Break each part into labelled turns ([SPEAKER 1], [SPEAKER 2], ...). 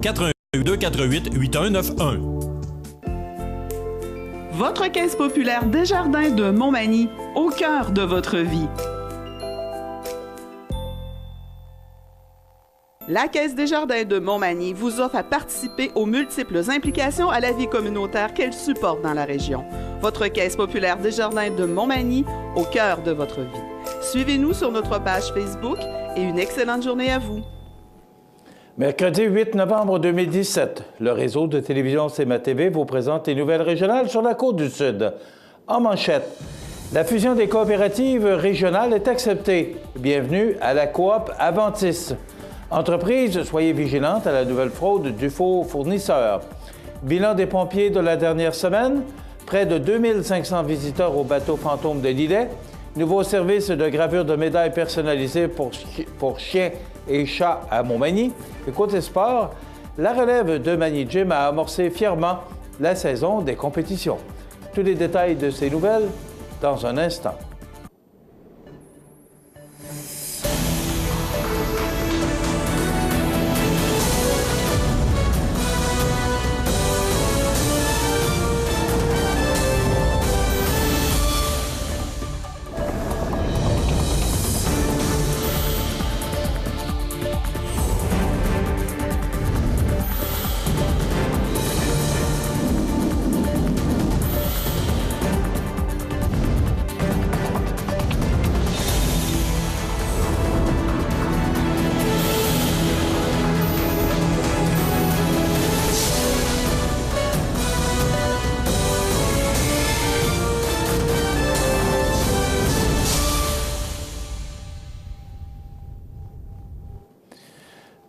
[SPEAKER 1] 88-248-8191.
[SPEAKER 2] Votre Caisse populaire Desjardins de Montmagny, au cœur de votre vie. La Caisse Desjardins de Montmagny vous offre à participer aux multiples implications à la vie communautaire qu'elle supporte dans la région. Votre Caisse populaire Desjardins de Montmagny, au cœur de votre vie. Suivez-nous sur notre page Facebook et une excellente journée à vous.
[SPEAKER 3] Mercredi 8 novembre 2017, le réseau de télévision CMA-TV vous présente les nouvelles régionales sur la Côte-du-Sud. En manchette, la fusion des coopératives régionales est acceptée. Bienvenue à la coop Aventis. Entreprise, soyez vigilante à la nouvelle fraude du faux fournisseur. Bilan des pompiers de la dernière semaine, près de 2500 visiteurs au bateau fantôme de Lillet. Nouveau service de gravure de médailles personnalisées pour chiens et chats à Montmagny. Et côté sport, la relève de Magny Gym a amorcé fièrement la saison des compétitions. Tous les détails de ces nouvelles dans un instant.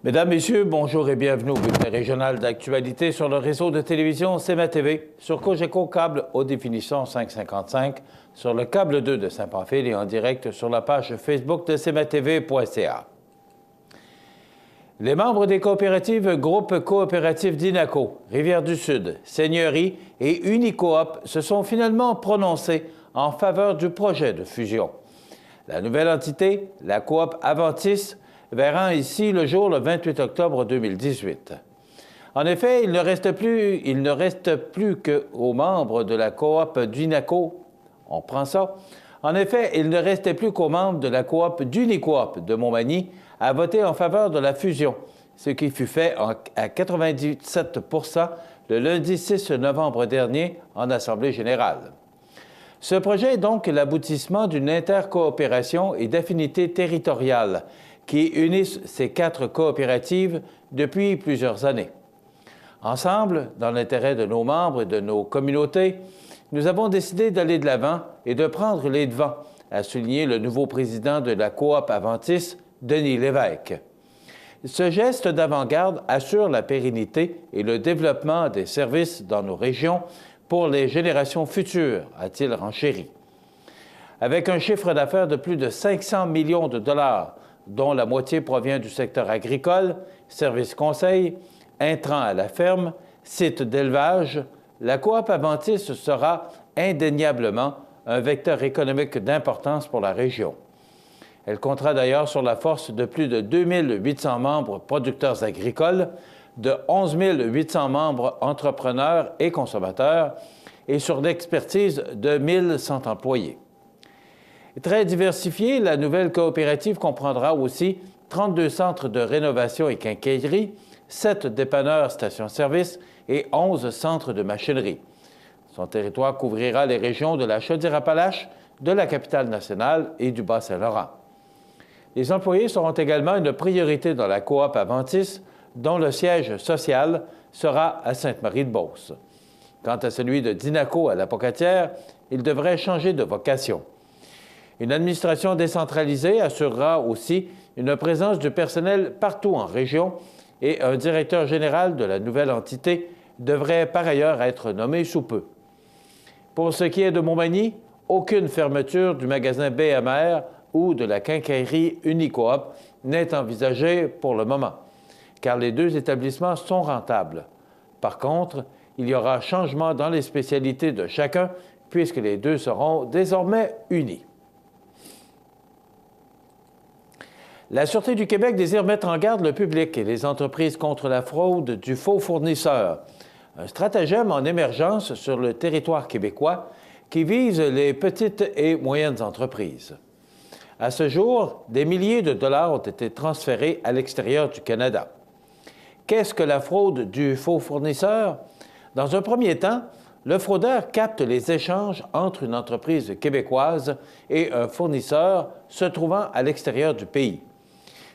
[SPEAKER 3] Mesdames, Messieurs, bonjour et bienvenue au bulletin régional d'actualité sur le réseau de télévision CMA-TV, sur Cogeco Câble haute définition 555, sur le câble 2 de Saint-Pamphile et en direct sur la page Facebook de cmatv.ca. Les membres des coopératives Groupe coopératif d'Inaco, Rivière-du-Sud, Seigneurie et Unicoop se sont finalement prononcés en faveur du projet de fusion. La nouvelle entité, la coop Aventis, verra ici le jour le 28 octobre 2018. En effet, il ne reste plus qu'aux membres de la coop d'Inaco, on prend ça, en effet, il ne restait plus qu'aux membres de la coop d'Unicoop de Montmagny à voter en faveur de la fusion, ce qui fut fait à 97 % le lundi 6 novembre dernier en Assemblée générale. Ce projet est donc l'aboutissement d'une intercoopération et d'affinité territoriale qui unissent ces 4 coopératives depuis plusieurs années. Ensemble, dans l'intérêt de nos membres et de nos communautés, nous avons décidé d'aller de l'avant et de prendre les devants, a souligné le nouveau président de la coop Aventis, Denis Lévesque. Ce geste d'avant-garde assure la pérennité et le développement des services dans nos régions pour les générations futures, a-t-il renchéri. Avec un chiffre d'affaires de plus de 500 millions de dollars, dont la moitié provient du secteur agricole, services conseils, intrants à la ferme, sites d'élevage, la coop Aventis sera indéniablement un vecteur économique d'importance pour la région. Elle comptera d'ailleurs sur la force de plus de 2800 membres producteurs agricoles, de 11 800 membres entrepreneurs et consommateurs et sur l'expertise de 1100 employés. Très diversifiée, la nouvelle coopérative comprendra aussi 32 centres de rénovation et quincaillerie, 7 dépanneurs stations-service et 11 centres de machinerie. Son territoire couvrira les régions de la Chaudière-Appalaches, de la Capitale-Nationale et du Bas-Saint-Laurent. Les employés seront également une priorité dans la coop Aventis, dont le siège social sera à Sainte-Marie-de-Beauce. Quant à celui de Dinaco à la Pocatière, il devrait changer de vocation. Une administration décentralisée assurera aussi une présence du personnel partout en région et un directeur général de la nouvelle entité devrait par ailleurs être nommé sous peu. Pour ce qui est de Montmagny, aucune fermeture du magasin BMR ou de la quincaillerie Unicoop n'est envisagée pour le moment, car les 2 établissements sont rentables. Par contre, il y aura changement dans les spécialités de chacun puisque les 2 seront désormais unis. La Sûreté du Québec désire mettre en garde le public et les entreprises contre la fraude du faux fournisseur. Un stratagème en émergence sur le territoire québécois qui vise les petites et moyennes entreprises. À ce jour, des milliers de dollars ont été transférés à l'extérieur du Canada. Qu'est-ce que la fraude du faux fournisseur? Dans un premier temps, le fraudeur capte les échanges entre une entreprise québécoise et un fournisseur se trouvant à l'extérieur du pays.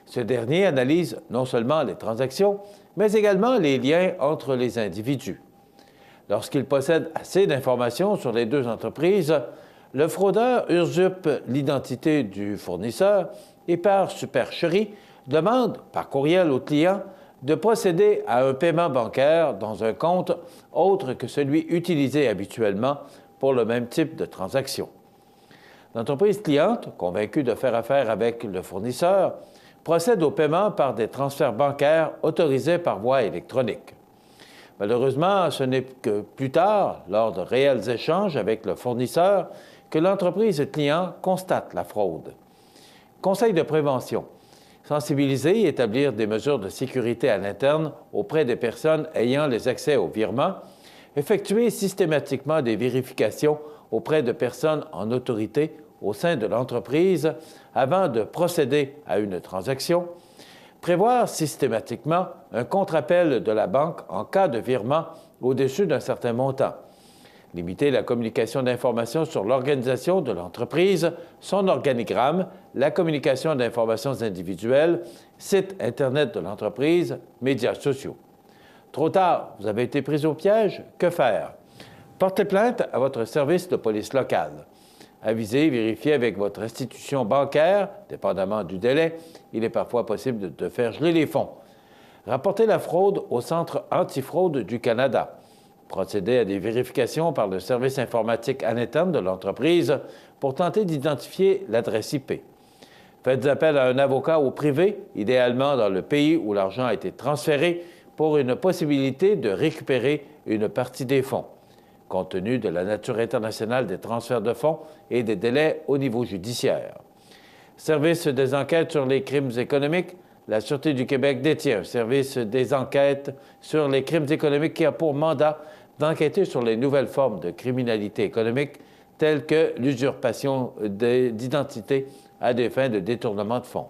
[SPEAKER 3] Ce dernier analyse non seulement les transactions, mais également les liens entre les individus. Lorsqu'il possède assez d'informations sur les deux entreprises, le fraudeur usurpe l'identité du fournisseur et par supercherie demande par courriel au client de procéder à un paiement bancaire dans un compte autre que celui utilisé habituellement pour le même type de transaction. L'entreprise cliente, convaincue de faire affaire avec le fournisseur, procède au paiement par des transferts bancaires autorisés par voie électronique. Malheureusement, ce n'est que plus tard, lors de réels échanges avec le fournisseur, que l'entreprise client constate la fraude. Conseil de prévention. Sensibiliser et établir des mesures de sécurité à l'interne auprès des personnes ayant les accès aux virements. Effectuer systématiquement des vérifications auprès de personnes en autorité au sein de l'entreprise avant de procéder à une transaction. Prévoir systématiquement un contre-appel de la banque en cas de virement au-dessus d'un certain montant. Limiter la communication d'informations sur l'organisation de l'entreprise, son organigramme, la communication d'informations individuelles, site Internet de l'entreprise, médias sociaux. Trop tard, vous avez été pris au piège, que faire? Portez plainte à votre service de police locale. Avisez et vérifiez avec votre institution bancaire, dépendamment du délai, il est parfois possible de faire geler les fonds. Rapportez la fraude au Centre antifraude du Canada. Procédez à des vérifications par le service informatique à l'interne de l'entreprise pour tenter d'identifier l'adresse IP. Faites appel à un avocat au privé, idéalement dans le pays où l'argent a été transféré, pour une possibilité de récupérer une partie des fonds. Compte tenu de la nature internationale des transferts de fonds et des délais au niveau judiciaire. Service des enquêtes sur les crimes économiques. La Sûreté du Québec détient un service des enquêtes sur les crimes économiques qui a pour mandat d'enquêter sur les nouvelles formes de criminalité économique telles que l'usurpation d'identité à des fins de détournement de fonds.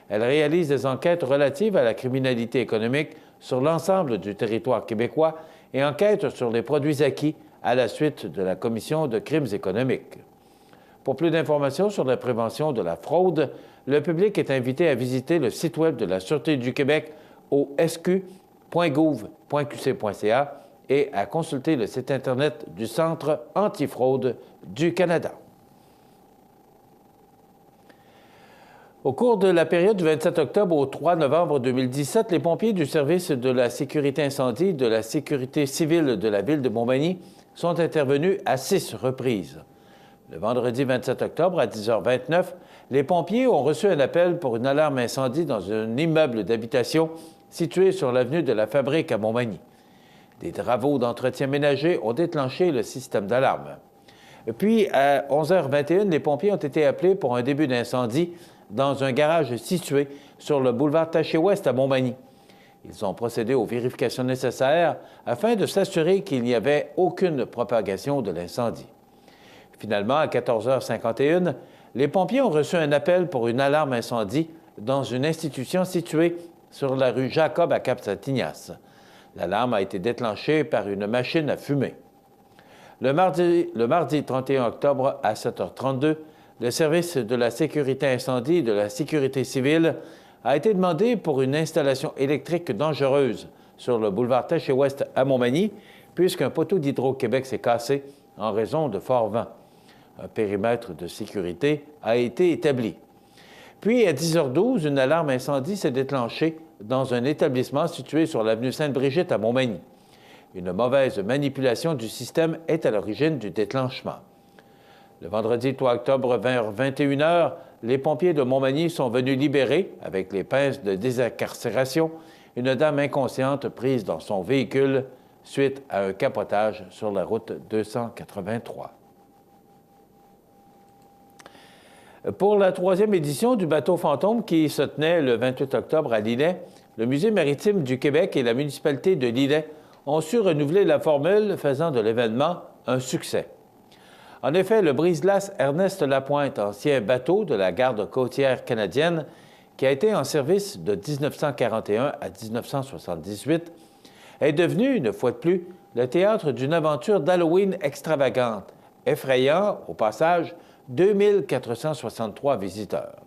[SPEAKER 3] Elle réalise des enquêtes relatives à la criminalité économique sur l'ensemble du territoire québécois et enquête sur les produits acquis à la suite de la commission de crimes économiques. Pour plus d'informations sur la prévention de la fraude, le public est invité à visiter le site Web de la Sûreté du Québec au sq.gouv.qc.ca et à consulter le site Internet du Centre antifraude du Canada. Au cours de la période du 27 octobre au 3 novembre 2017, les pompiers du service de la sécurité incendie de la sécurité civile de la ville de Montmagny sont intervenus à 6 reprises. Le vendredi 27 octobre à 10h29, les pompiers ont reçu un appel pour une alarme incendie dans un immeuble d'habitation situé sur l'avenue de la Fabrique à Montmagny. Des travaux d'entretien ménager ont déclenché le système d'alarme. Puis, à 11h21, les pompiers ont été appelés pour un début d'incendie dans un garage situé sur le boulevard Taché-Ouest à Montmagny. Ils ont procédé aux vérifications nécessaires afin de s'assurer qu'il n'y avait aucune propagation de l'incendie. Finalement, à 14h51, les pompiers ont reçu un appel pour une alarme incendie dans une institution située sur la rue Jacob à Cap-Saint-Ignace. L'alarme a été déclenchée par une machine à fumer. Le mardi 31 octobre à 7h32, le service de la sécurité incendie et de la sécurité civile a été demandé pour une installation électrique dangereuse sur le boulevard Taché-Ouest à Montmagny, puisqu'un poteau d'Hydro-Québec s'est cassé en raison de forts vents. Un périmètre de sécurité a été établi. Puis, à 10h12, une alarme incendie s'est déclenchée dans un établissement situé sur l'avenue Sainte-Brigitte à Montmagny. Une mauvaise manipulation du système est à l'origine du déclenchement. Le vendredi 3 octobre, vers 21h, les pompiers de Montmagny sont venus libérer, avec les pinces de désincarcération, une dame inconsciente prise dans son véhicule suite à un capotage sur la route 283. Pour la 3e édition du bateau fantôme qui se tenait le 28 octobre à Lillet, le Musée maritime du Québec et la municipalité de Lillet ont su renouveler la formule, faisant de l'événement un succès. En effet, le brise-glace Ernest Lapointe, ancien bateau de la garde côtière canadienne, qui a été en service de 1941 à 1978, est devenu, une fois de plus, le théâtre d'une aventure d'Halloween extravagante, effrayant, au passage, 2463 visiteurs.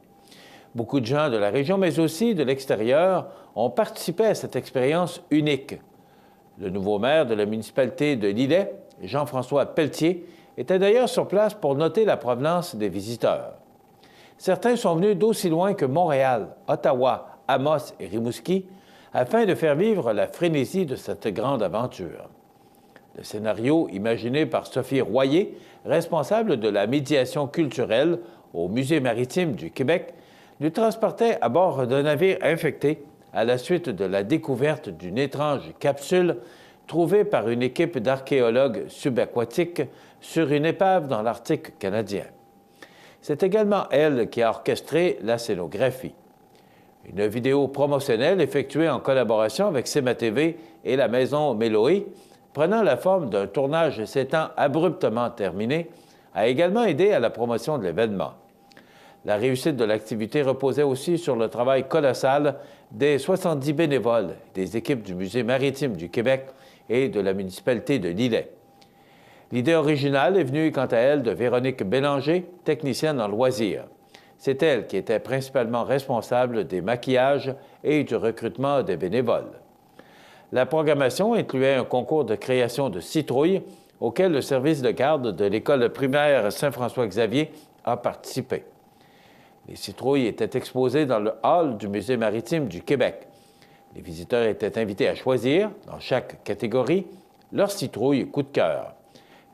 [SPEAKER 3] Beaucoup de gens de la région, mais aussi de l'extérieur, ont participé à cette expérience unique. Le nouveau maire de la municipalité de Lillet, Jean-François Pelletier, était d'ailleurs sur place pour noter la provenance des visiteurs. Certains sont venus d'aussi loin que Montréal, Ottawa, Amos et Rimouski afin de faire vivre la frénésie de cette grande aventure. Le scénario, imaginé par Sophie Royer, responsable de la médiation culturelle au Musée maritime du Québec, nous transportait à bord d'un navire infecté à la suite de la découverte d'une étrange capsule trouvée par une équipe d'archéologues subaquatiques sur une épave dans l'Arctique canadien. C'est également elle qui a orchestré la scénographie. Une vidéo promotionnelle effectuée en collaboration avec CEMA TV et la maison Méloé, prenant la forme d'un tournage s'étant abruptement terminé, a également aidé à la promotion de l'événement. La réussite de l'activité reposait aussi sur le travail colossal des 70 bénévoles des équipes du Musée maritime du Québec et de la municipalité de Lillet. L'idée originale est venue, quant à elle, de Véronique Bélanger, technicienne en loisirs. C'est elle qui était principalement responsable des maquillages et du recrutement des bénévoles. La programmation incluait un concours de création de citrouilles auquel le service de garde de l'école primaire Saint-François-Xavier a participé. Les citrouilles étaient exposées dans le hall du Musée maritime du Québec. Les visiteurs étaient invités à choisir, dans chaque catégorie, leur citrouille coup de cœur.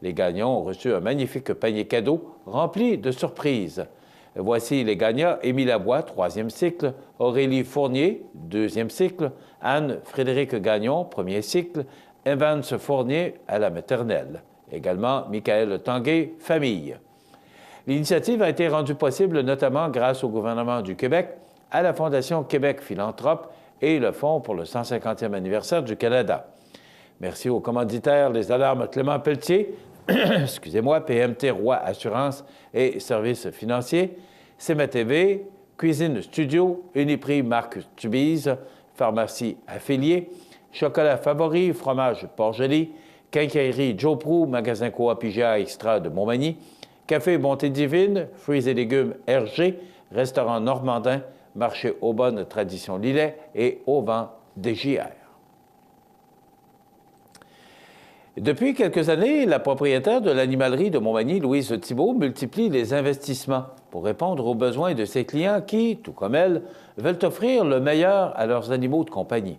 [SPEAKER 3] Les gagnants ont reçu un magnifique panier cadeau rempli de surprises. Voici les gagnants: Émile Lavoie, 3e cycle, Aurélie Fournier, 2e cycle, Anne-Frédéric Gagnon, 1er cycle, Evans Fournier à la maternelle. Également, Michael Tanguay, famille. L'initiative a été rendue possible notamment grâce au gouvernement du Québec, à la Fondation Québec Philanthrope et le Fonds pour le 150e anniversaire du Canada. Merci aux commanditaires, les alarmes Clément Pelletier, excusez-moi, PMT Roy Assurance et Services financiers, CEMA TV, Cuisine Studio, Uniprix Marc Tubise, Pharmacie Affiliée, Chocolat Favori, Fromage Port-Joli, Quincaillerie Joe Proux, Magasin Coop IGA Extra de Montmagny, Café Bonté Divine, Fruits et légumes RG, Restaurant Normandin, Marché Aubonne Tradition Lillet et Auvent DJR. Depuis quelques années, la propriétaire de l'animalerie de Montmagny, Louise Thibault, multiplie les investissements pour répondre aux besoins de ses clients qui, tout comme elle, veulent offrir le meilleur à leurs animaux de compagnie.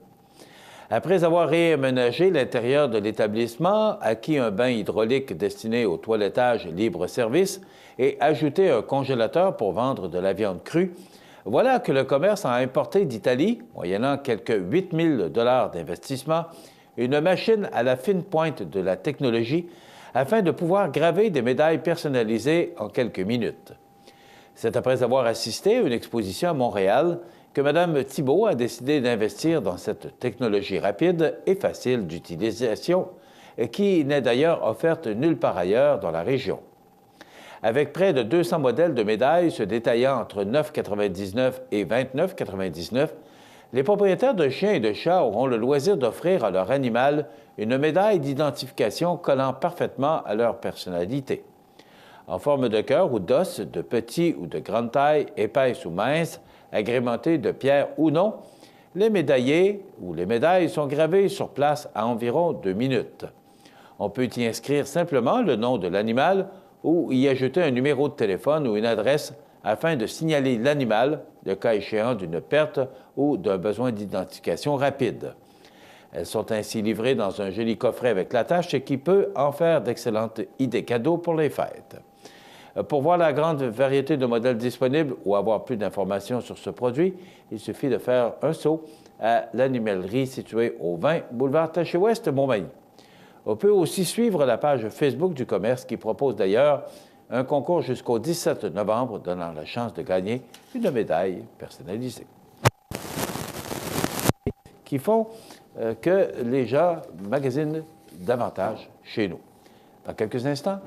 [SPEAKER 3] Après avoir réaménagé l'intérieur de l'établissement, acquis un bain hydraulique destiné au toilettage libre-service et ajouté un congélateur pour vendre de la viande crue, voilà que le commerce a importé d'Italie, moyennant quelques 8 000 $ d'investissement, une machine à la fine pointe de la technologie afin de pouvoir graver des médailles personnalisées en quelques minutes. C'est après avoir assisté à une exposition à Montréal que Mme Thibault a décidé d'investir dans cette technologie rapide et facile d'utilisation qui n'est d'ailleurs offerte nulle part ailleurs dans la région. Avec près de 200 modèles de médailles se détaillant entre 9,99 et 29,99, les propriétaires de chiens et de chats auront le loisir d'offrir à leur animal une médaille d'identification collant parfaitement à leur personnalité. En forme de cœur ou d'os, de petite ou de grande taille, épaisse ou mince, agrémentée de pierres ou non, les médaillés ou les médailles sont gravées sur place à environ 2 minutes. On peut y inscrire simplement le nom de l'animal ou y ajouter un numéro de téléphone ou une adresse afin de signaler l'animal, le cas échéant d'une perte ou d'un besoin d'identification rapide. Elles sont ainsi livrées dans un joli coffret avec l'attache, ce qui peut en faire d'excellentes idées cadeaux pour les fêtes. Pour voir la grande variété de modèles disponibles ou avoir plus d'informations sur ce produit, il suffit de faire un saut à l'animalerie située au 20 boulevard Taché-Ouest, Montmagny. On peut aussi suivre la page Facebook du commerce qui propose d'ailleurs un concours jusqu'au 17 novembre donnant la chance de gagner une médaille personnalisée. Qui font que les gens magasinent davantage chez nous. Dans quelques instants.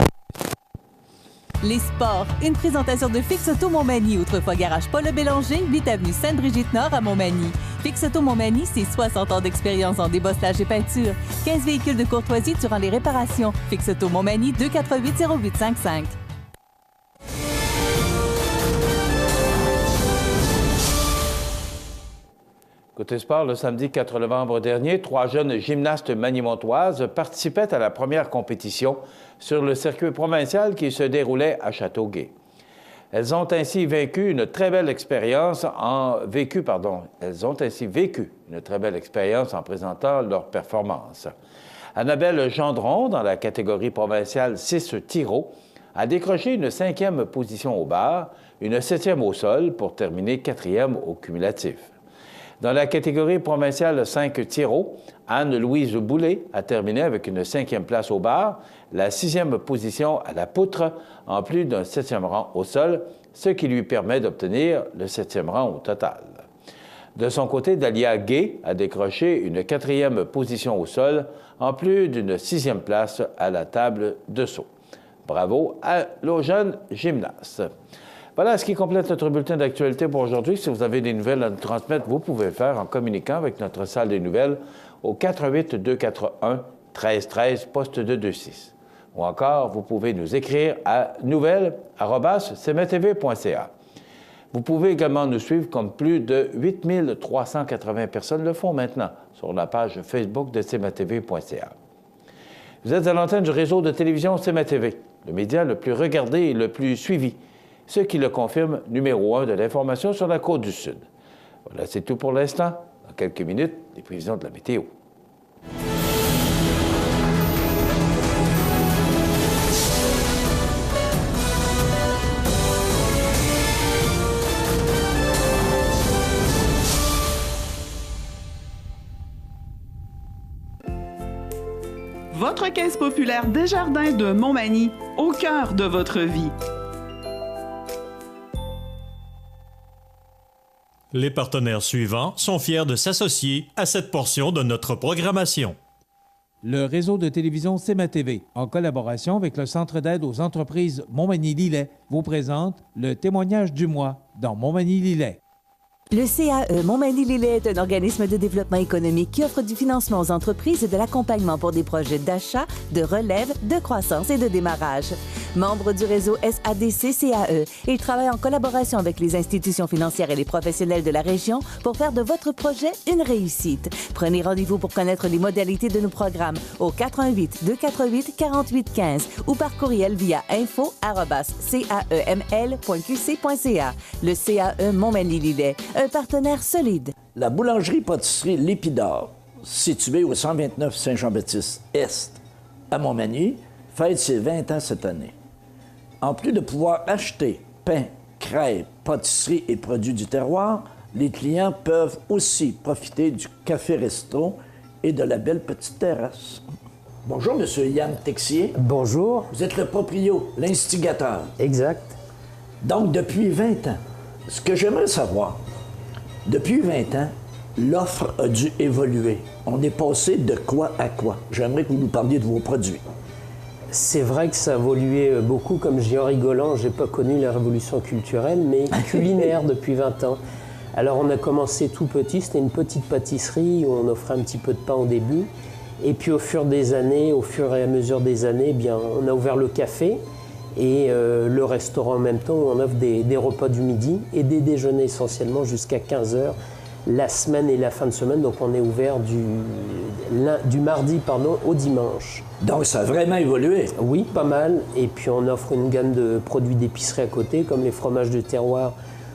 [SPEAKER 1] Les sports, une présentation de Fix Auto Montmagny, autrefois garage Paul Bélanger, 8 avenue Sainte-Brigitte-Nord à Montmagny. Fix Auto Montmagny, c'est 60 ans d'expérience en débosselage et peinture. 15 véhicules de courtoisie durant les réparations. Fix Auto Montmagny, 248-0855.
[SPEAKER 3] Côté sport, le samedi 4 novembre dernier, 3 jeunes gymnastes manimontoises participaient à la première compétition sur le circuit provincial qui se déroulait à Châteauguay. Elles ont ainsi vécu une très belle expérience en présentant leurs performances. Annabelle Gendron, dans la catégorie provinciale 6 tirs, a décroché une 5e position au bar, une 7e au sol pour terminer 4e au cumulatif. Dans la catégorie provinciale 5 tirs, Anne-Louise Boulay a terminé avec une 5e place au bar, la 6e position à la poutre, en plus d'un 7e rang au sol, ce qui lui permet d'obtenir le 7e rang au total. De son côté, Dalia Gay a décroché une 4e position au sol, en plus d'une 6e place à la table de saut. Bravo aux jeunes gymnastes. Voilà ce qui complète notre bulletin d'actualité pour aujourd'hui. Si vous avez des nouvelles à nous transmettre, vous pouvez le faire en communiquant avec notre salle des nouvelles au 418-241-1313, poste 226. Ou encore, vous pouvez nous écrire à nouvelles@cmtv.ca. Vous pouvez également nous suivre comme plus de 8380 personnes le font maintenant sur la page Facebook de cmtv.ca. Vous êtes à l'antenne du réseau de télévision CMTV, le média le plus regardé et le plus suivi, ce qui le confirme numéro 1 de l'information sur la Côte-du-Sud. Voilà, c'est tout pour l'instant. Dans quelques minutes, les prévisions de la météo.
[SPEAKER 2] Votre caisse populaire Desjardins de Montmagny, au cœur de votre vie.
[SPEAKER 4] Les partenaires suivants sont fiers de s'associer à cette portion de notre programmation.
[SPEAKER 5] Le réseau de télévision CMTV, en collaboration avec le Centre d'aide aux entreprises Montmagny-Lillet, vous présente le témoignage du mois dans Montmagny-Lillet.
[SPEAKER 1] Le CAE Montmagny-Lillet est un organisme de développement économique qui offre du financement aux entreprises et de l'accompagnement pour des projets d'achat, de relève, de croissance et de démarrage. Membre du réseau SADC-CAE, il travaille en collaboration avec les institutions financières et les professionnels de la région pour faire de votre projet une réussite. Prenez rendez-vous pour connaître les modalités de nos programmes au 418-248-4815 ou par courriel via info@caeml.qc.ca. Le CAE Montmagny-Lillet, un partenaire solide.
[SPEAKER 6] La boulangerie-pâtisserie L'Épidore, située au 129 Saint-Jean-Baptiste-Est, à Montmagny, fête ses 20 ans cette année. En plus de pouvoir acheter pain, crêpes, pâtisseries et produits du terroir, les clients peuvent aussi profiter du café-resto et de la belle petite terrasse. Bonjour, M. Yann Texier.
[SPEAKER 7] Bonjour.
[SPEAKER 6] Vous êtes le proprio, l'instigateur.
[SPEAKER 7] Exact.
[SPEAKER 6] Donc, depuis 20 ans, ce que j'aimerais savoir, depuis 20 ans, l'offre a dû évoluer. On est passé de quoi à quoi? J'aimerais que vous nous parliez de vos produits.
[SPEAKER 7] C'est vrai que ça a évolué beaucoup, comme je dis en rigolant, j'ai pas connu la révolution culturelle, mais culinaire depuis 20 ans. Alors on a commencé tout petit, c'était une petite pâtisserie où on offrait un petit peu de pain au début. Et puis au fur et à mesure des années, eh bien, on a ouvert le café et le restaurant en même temps. On offre des repas du midi et des déjeuners essentiellement jusqu'à 15h, la semaine et la fin de semaine. Donc on est ouvert du mardi au dimanche.
[SPEAKER 6] Donc ça a vraiment évolué.
[SPEAKER 7] Oui, pas mal. Et puis on offre une gamme de produits d'épicerie à côté, comme les fromages de terroir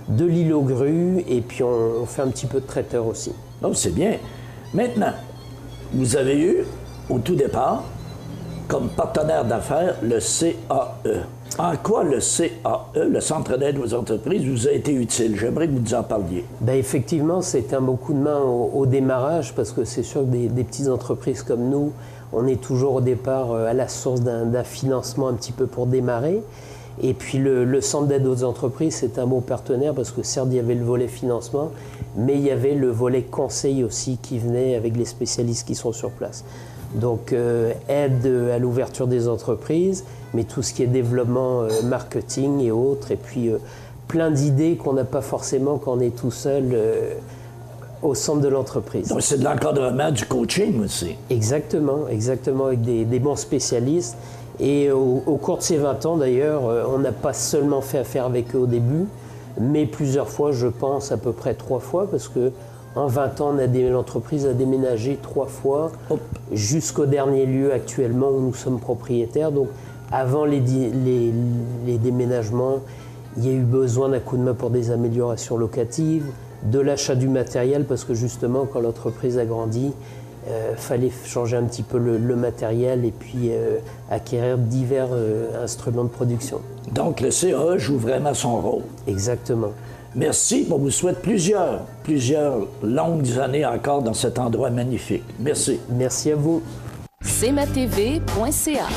[SPEAKER 7] de l'île aux grues. Et puis on fait un petit peu de traiteur aussi.
[SPEAKER 6] Donc c'est bien. Maintenant, vous avez eu, au tout départ, comme partenaire d'affaires, le CAE. En quoi le CAE, le Centre d'aide aux entreprises, vous a été utile? J'aimerais que vous nous en parliez.
[SPEAKER 7] Bien, effectivement, c'était un bon coup de main au démarrage, parce que c'est sûr que des petites entreprises comme nous, on est toujours au départ à la source d'un financement un petit peu pour démarrer. Et puis le centre d'aide aux entreprises, c'est un bon partenaire parce que certes, il y avait le volet financement, mais il y avait le volet conseil aussi qui venait avec les spécialistes qui sont sur place. Donc aide à l'ouverture des entreprises, mais tout ce qui est développement marketing et autres, et puis plein d'idées qu'on n'a pas forcément quand on est tout seul au centre de l'entreprise.
[SPEAKER 6] Donc c'est de l'encadrement, du coaching aussi.
[SPEAKER 7] Exactement, avec des bons spécialistes. Et au cours de ces 20 ans, d'ailleurs, on n'a pas seulement fait affaire avec eux au début, mais plusieurs fois, je pense à peu près 3 fois, parce qu'en 20 ans, l'entreprise a déménagé 3 fois jusqu'au dernier lieu actuellement où nous sommes propriétaires. Donc, avant les déménagements, il y a eu besoin d'un coup de main pour des améliorations locatives, de l'achat du matériel, parce que justement, quand l'entreprise a grandi, fallait changer un petit peu le matériel et puis acquérir divers instruments de production.
[SPEAKER 6] Donc, le CAE joue vraiment son rôle.
[SPEAKER 7] Exactement.
[SPEAKER 6] Merci. On vous souhaite plusieurs longues années encore dans cet endroit magnifique. Merci.
[SPEAKER 7] Merci à vous.
[SPEAKER 8] cmatv.ca.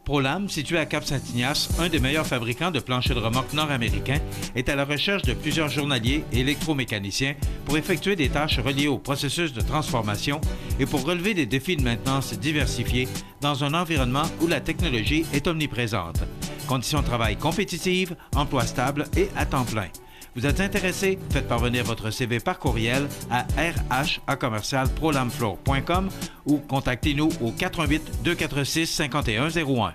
[SPEAKER 9] ProLam, situé à Cap-Saint-Ignace, un des meilleurs fabricants de planchers de remorque nord-américains, est à la recherche de plusieurs journaliers et électromécaniciens pour effectuer des tâches reliées au processus de transformation et pour relever des défis de maintenance diversifiés dans un environnement où la technologie est omniprésente. Conditions de travail compétitives, emploi stable et à temps plein. Vous êtes intéressé? Faites parvenir votre CV par courriel à rh@prolamfloor.com ou contactez-nous au 88 246 5101.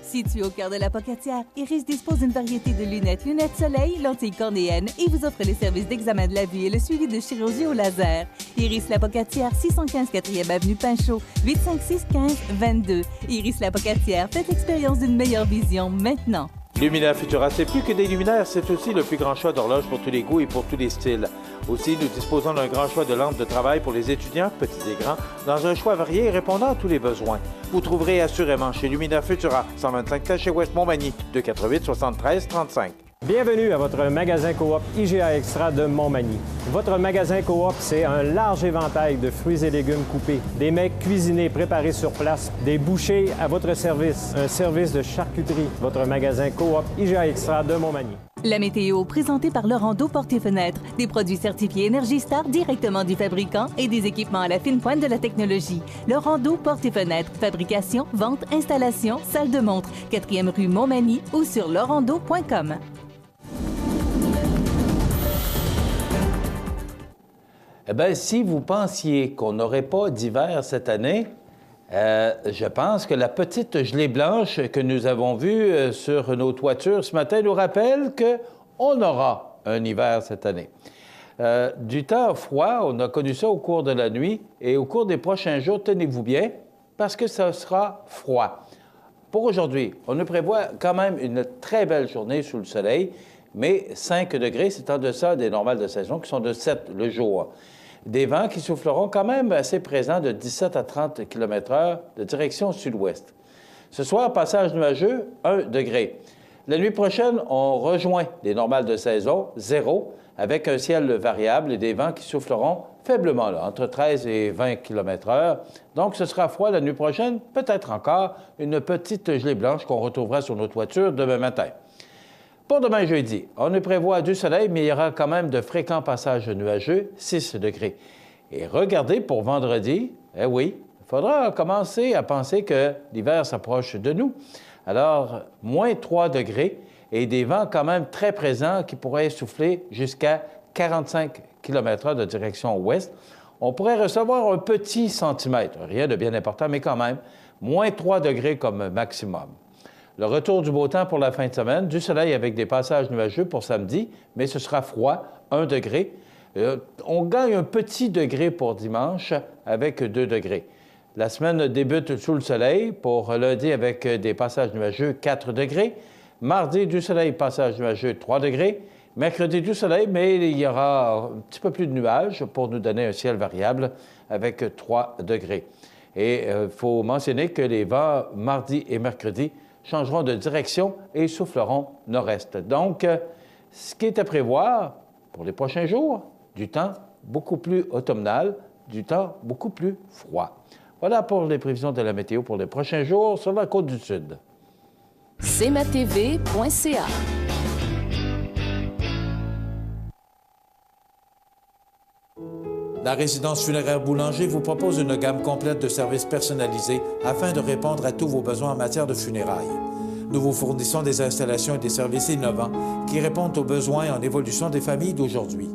[SPEAKER 1] Situé au cœur de la Pocatière, Iris dispose d'une variété de lunettes soleil, lentilles cornéennes et vous offre les services d'examen de la vue et le suivi de chirurgie au laser. Iris la Pocatière, 615 4e avenue Pinchot, 856 15 22. Iris la Pocatière, faites l'expérience d'une meilleure vision maintenant.
[SPEAKER 3] Lumina Futura, c'est plus que des luminaires, c'est aussi le plus grand choix d'horloges pour tous les goûts et pour tous les styles. Aussi, nous disposons d'un grand choix de lampes de travail pour les étudiants, petits et grands, dans un choix varié et répondant à tous les besoins. Vous trouverez assurément chez Lumina Futura, 125 chez Ouest Montmagny, 288 73 35.
[SPEAKER 10] Bienvenue à votre magasin Coop IGA Extra de Montmagny. Votre magasin Coop, c'est un large éventail de fruits et légumes coupés, des mets cuisinés préparés sur place, des bouchées à votre service, un service de charcuterie. Votre magasin Coop IGA Extra de Montmagny.
[SPEAKER 1] La météo, présentée par Laurando Portes et Fenêtres. Des produits certifiés Énergie Star directement du fabricant et des équipements à la fine pointe de la technologie. Laurando Portes et Fenêtres. Fabrication, vente, installation, salle de montre. 4e rue Montmagny ou sur laurando.com.
[SPEAKER 3] Eh bien, si vous pensiez qu'on n'aurait pas d'hiver cette année, je pense que la petite gelée blanche que nous avons vue sur nos toitures ce matin nous rappelle qu'on aura un hiver cette année. Du temps froid, on a connu ça au cours de la nuit et au cours des prochains jours, tenez-vous bien, parce que ça sera froid. Pour aujourd'hui, on nous prévoit quand même une très belle journée sous le soleil, mais 5 degrés, c'est en deçà des normales de saison qui sont de 7 le jour. Des vents qui souffleront quand même assez présents de 17 à 30 km/h de direction sud-ouest. Ce soir, passage nuageux, 1 degré. La nuit prochaine, on rejoint les normales de saison, 0, avec un ciel variable et des vents qui souffleront faiblement, là, entre 13 et 20 km/h. Donc, ce sera froid la nuit prochaine, peut-être encore une petite gelée blanche qu'on retrouvera sur nos toitures demain matin. Pour demain jeudi, on nous prévoit du soleil, mais il y aura quand même de fréquents passages nuageux, 6 degrés. Et regardez pour vendredi, eh oui, il faudra commencer à penser que l'hiver s'approche de nous. Alors, moins 3 degrés et des vents quand même très présents qui pourraient souffler jusqu'à 45 km/h de direction ouest. On pourrait recevoir un petit centimètre, rien de bien important, mais quand même, moins 3 degrés comme maximum. Le retour du beau temps pour la fin de semaine, du soleil avec des passages nuageux pour samedi, mais ce sera froid, 1 degré. On gagne un petit degré pour dimanche avec 2 degrés. La semaine débute sous le soleil, pour lundi avec des passages nuageux, 4 degrés. Mardi, du soleil, passage nuageux, 3 degrés. Mercredi, du soleil, mais il y aura un petit peu plus de nuages pour nous donner un ciel variable avec 3 degrés. Et il faut mentionner que les vents mardi et mercredi changeront de direction et souffleront nord-est. Donc, ce qui est à prévoir pour les prochains jours, du temps beaucoup plus automnal, du temps beaucoup plus froid. Voilà pour les prévisions de la météo pour les prochains jours sur la Côte-du-Sud.
[SPEAKER 8] cmatv.ca.
[SPEAKER 5] La résidence funéraire Boulanger vous propose une gamme complète de services personnalisés afin de répondre à tous vos besoins en matière de funérailles. Nous vous fournissons des installations et des services innovants qui répondent aux besoins en évolution des familles d'aujourd'hui.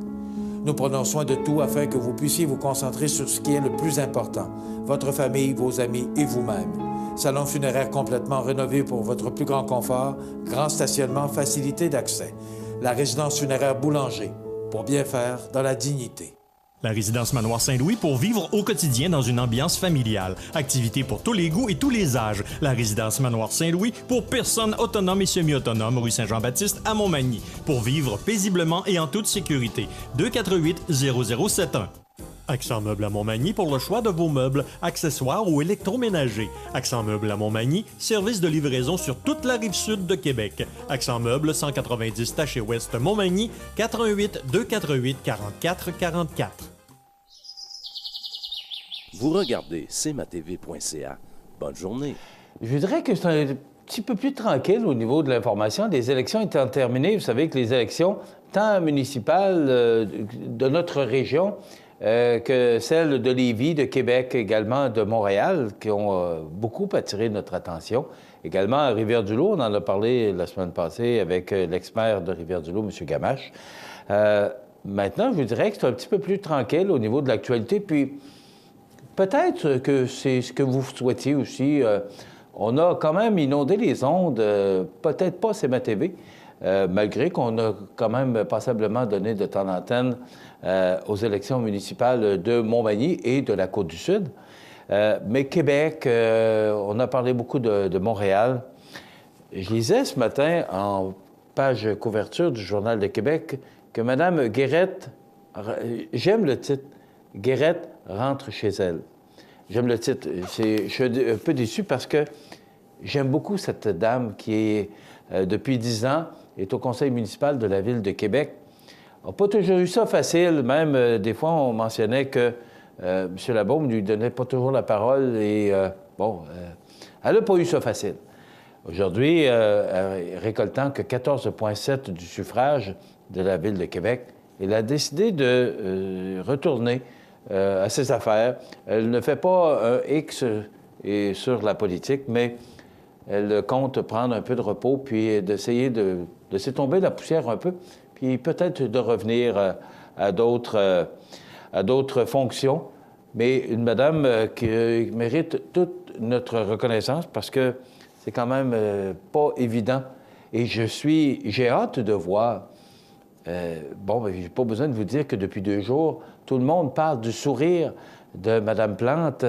[SPEAKER 5] Nous prenons soin de tout afin que vous puissiez vous concentrer sur ce qui est le plus important, votre famille, vos amis et vous-même. Salon funéraire complètement rénové pour votre plus grand confort, grand stationnement, facilité d'accès. La résidence funéraire Boulanger, pour bien faire dans la dignité.
[SPEAKER 4] La résidence Manoir Saint-Louis pour vivre au quotidien dans une ambiance familiale. Activités pour tous les goûts et tous les âges. La résidence Manoir Saint-Louis pour personnes autonomes et semi-autonomes, rue Saint-Jean-Baptiste à Montmagny. Pour vivre paisiblement et en toute sécurité. 248-0071. Accent Meubles à Montmagny pour le choix de vos meubles, accessoires ou électroménagers. Accent Meubles à Montmagny, service de livraison sur toute la rive sud de Québec. Accent Meubles, 190 Taché Ouest Montmagny, 418-248-4444.
[SPEAKER 11] Vous regardez cmatv.ca. Bonne journée.
[SPEAKER 3] Je dirais que c'est un petit peu plus tranquille au niveau de l'information. Les élections étant terminées, vous savez que les élections, tant municipales de notre région, que celles de Lévis, de Québec, également de Montréal, qui ont beaucoup attiré notre attention. Également à Rivière-du-Loup, on en a parlé la semaine passée avec l'ex-maire de Rivière-du-Loup, M. Gamache. Maintenant, je vous dirais que c'est un petit peu plus tranquille au niveau de l'actualité, puis peut-être que c'est ce que vous souhaitiez aussi. On a quand même inondé les ondes, peut-être pas CMA-TV, malgré qu'on a quand même passablement donné de temps d'antenne aux élections municipales de Montmagny et de la Côte-du-Sud. Mais Québec, on a parlé beaucoup de Montréal. Je lisais ce matin en page couverture du Journal de Québec que Mme Guérette, j'aime le titre, Guérette rentre chez elle. J'aime le titre. Je suis un peu déçu parce que j'aime beaucoup cette dame qui est, depuis 10 ans, est au conseil municipal de la Ville de Québec. On n'a pas toujours eu ça facile. Même, des fois, on mentionnait que M. Labaume ne lui donnait pas toujours la parole. Et, elle n'a pas eu ça facile. Aujourd'hui, récoltant que 14,7 du suffrage de la Ville de Québec, elle a décidé de retourner à ses affaires. Elle ne fait pas un X sur la politique, mais elle compte prendre un peu de repos puis d'essayer de laisser tomber la poussière un peu, puis peut-être de revenir à d'autres fonctions. Mais une madame qui mérite toute notre reconnaissance parce que c'est quand même pas évident. Et j'ai hâte de voir. J'ai pas besoin de vous dire que depuis 2 jours, tout le monde parle du sourire de Mme Plante.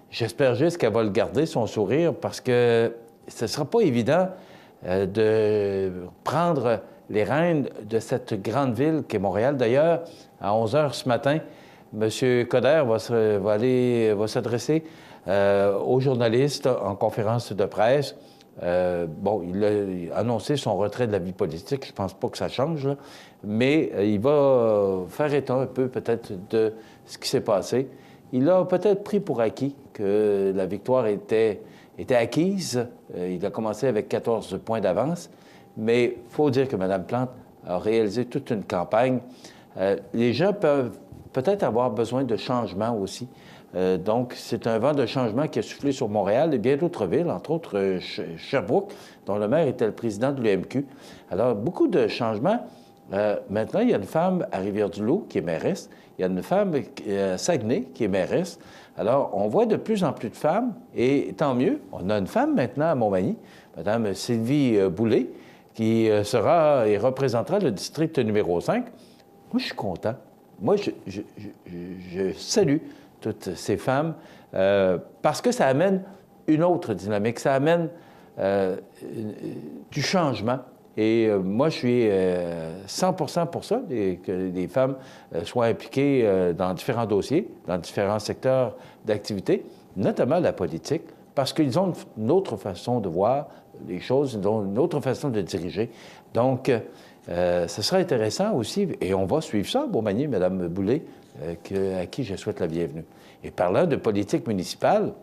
[SPEAKER 3] J'espère juste qu'elle va le garder, son sourire, parce que ce ne sera pas évident de prendre les rênes de cette grande ville qu'est Montréal. D'ailleurs, à 11 h ce matin, M. Coderre va s'adresser aux journalistes en conférence de presse. Il a annoncé son retrait de la vie politique. Je ne pense pas que ça change, là. Mais il va faire état un peu peut-être de ce qui s'est passé. Il a peut-être pris pour acquis que la victoire était acquise. Il a commencé avec 14 points d'avance. Mais il faut dire que Mme Plante a réalisé toute une campagne. Les gens peuvent peut-être avoir besoin de changement aussi. Donc, c'est un vent de changement qui a soufflé sur Montréal et bien d'autres villes, entre autres Sherbrooke, dont le maire était le président de l'UMQ. Alors, beaucoup de changements. Maintenant, il y a une femme à Rivière-du-Loup qui est mairesse. Il y a une femme à Saguenay qui est mairesse. Alors, on voit de plus en plus de femmes, et tant mieux. On a une femme maintenant à Montmagny, Mme Sylvie Boulay, qui sera et représentera le district numéro 5. Moi, je suis content. Moi, je salue toutes ces femmes parce que ça amène une autre dynamique, ça amène du changement. Et moi, je suis 100% pour ça, que les femmes soient impliquées dans différents dossiers, dans différents secteurs d'activité, notamment la politique, parce qu'ils ont une autre façon de voir les choses, ils ont une autre façon de diriger. Donc, ce sera intéressant aussi, et on va suivre ça, Montmagny, Mme Boulay, à qui je souhaite la bienvenue. Et parlant de politique municipale,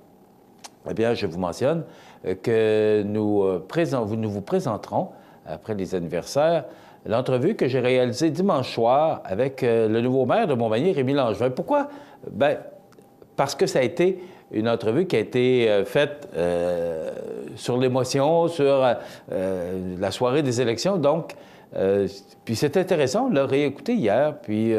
[SPEAKER 3] eh bien, je vous mentionne que nous vous présenterons, après les anniversaires, l'entrevue que j'ai réalisée dimanche soir avec le nouveau maire de Montmagny, Rémi Langevin. Pourquoi? Bien, parce que ça a été une entrevue qui a été faite sur l'émotion, sur la soirée des élections. Donc, puis c'est intéressant, on l'a réécouté hier, puis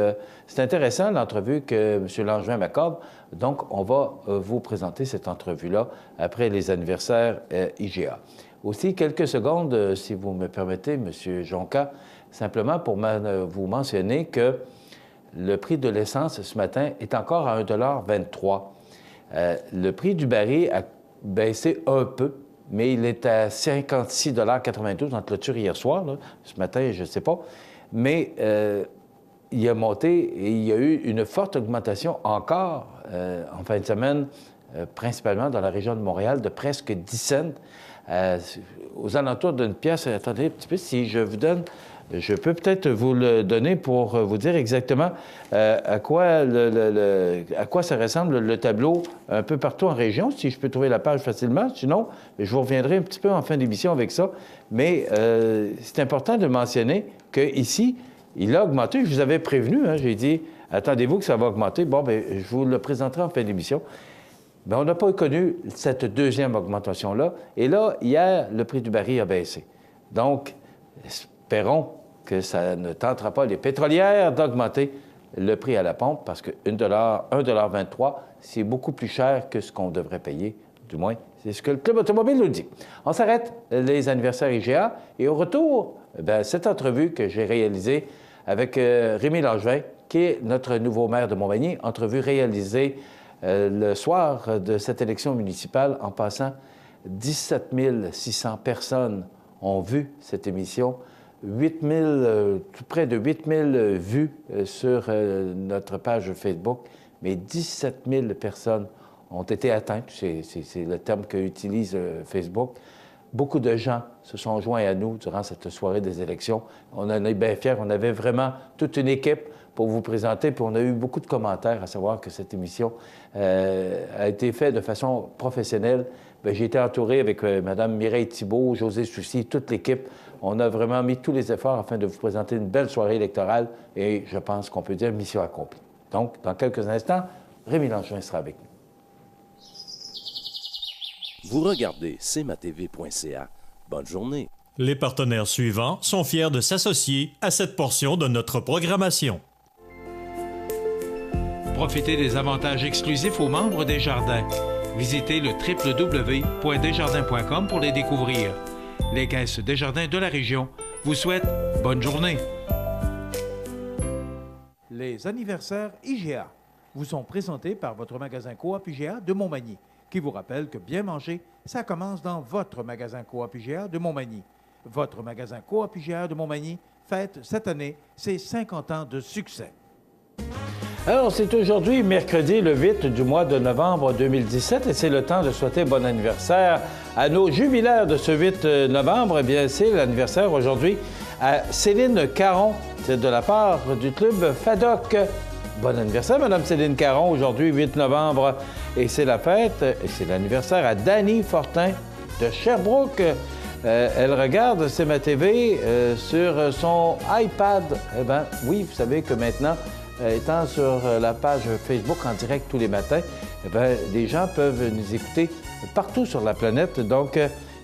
[SPEAKER 3] c'est intéressant l'entrevue que M. Langevin m'accorde. Donc, on va vous présenter cette entrevue-là après les anniversaires IGA. Aussi, quelques secondes, si vous me permettez, M. Jonca, simplement pour vous mentionner que le prix de l'essence ce matin est encore à 1,23 $. Le prix du baril a baissé un peu, mais il est à 56,92 $ en clôture hier soir. Là. Ce matin, je ne sais pas. Mais il a monté et il y a eu une forte augmentation encore en fin de semaine, principalement dans la région de Montréal, de presque 10 cents. Aux alentours d'une pièce. Attendez un petit peu, si je vous donne... Je peux peut-être vous le donner pour vous dire exactement à quoi ça ressemble le tableau un peu partout en région, si je peux trouver la page facilement. Sinon, je vous reviendrai un petit peu en fin d'émission avec ça. Mais c'est important de mentionner qu'ici, il a augmenté. Je vous avais prévenu, hein, j'ai dit, attendez-vous que ça va augmenter. Bon, bien, je vous le présenterai en fin d'émission. Bien, on n'a pas connu cette deuxième augmentation-là. Et là, hier, le prix du baril a baissé. Donc, espérons que ça ne tentera pas les pétrolières d'augmenter le prix à la pompe parce que 1,23 $, c'est beaucoup plus cher que ce qu'on devrait payer. Du moins, c'est ce que le Club automobile nous dit. On s'arrête les anniversaires IGA et au retour, bien, cette entrevue que j'ai réalisée avec Rémi Langevin, qui est notre nouveau maire de Montmagny, entrevue réalisée le soir de cette élection municipale en passant 17 600 personnes ont vu cette émission. Près de 8 000 vues sur notre page Facebook, mais 17 000 personnes ont été atteintes. C'est le terme qu'utilise Facebook. Beaucoup de gens se sont joints à nous durant cette soirée des élections. On en est bien fiers. On avait vraiment toute une équipe pour vous présenter, puis on a eu beaucoup de commentaires à savoir que cette émission a été faite de façon professionnelle. Bien, j'ai été entouré avec Mme Mireille Thibault, José Soucy, toute l'équipe. On a vraiment mis tous les efforts afin de vous présenter une belle soirée électorale et je pense qu'on peut dire mission accomplie. Donc, dans quelques instants, Rémi Langevin sera avec nous.
[SPEAKER 11] Vous regardez cmatv.ca. Bonne journée.
[SPEAKER 4] Les partenaires suivants sont fiers de s'associer à cette portion de notre programmation.
[SPEAKER 9] Profitez des avantages exclusifs aux membres des Jardins. Visitez le www.desjardins.com pour les découvrir. Les caisses Desjardins de la région vous souhaitent bonne journée.
[SPEAKER 5] Les anniversaires IGA vous sont présentés par votre magasin Coop IGA de Montmagny, qui vous rappelle que bien manger, ça commence dans votre magasin Coop IGA de Montmagny. Votre magasin Coop IGA de Montmagny fête cette année ses 50 ans de succès.
[SPEAKER 3] Alors, c'est aujourd'hui, mercredi, le 8 du mois de novembre 2017, et c'est le temps de souhaiter bon anniversaire à nos jubilaires de ce 8 novembre. Eh bien, c'est l'anniversaire aujourd'hui à Céline Caron. C'est de la part du club FADOC. Bon anniversaire, Mme Céline Caron, aujourd'hui, 8 novembre. Et c'est la fête, et c'est l'anniversaire à Dany Fortin de Sherbrooke. Elle regarde CMA-TV sur son iPad. Eh bien, oui, vous savez que maintenant, étant sur la page Facebook en direct tous les matins, eh bien, les gens peuvent nous écouter partout sur la planète. Donc,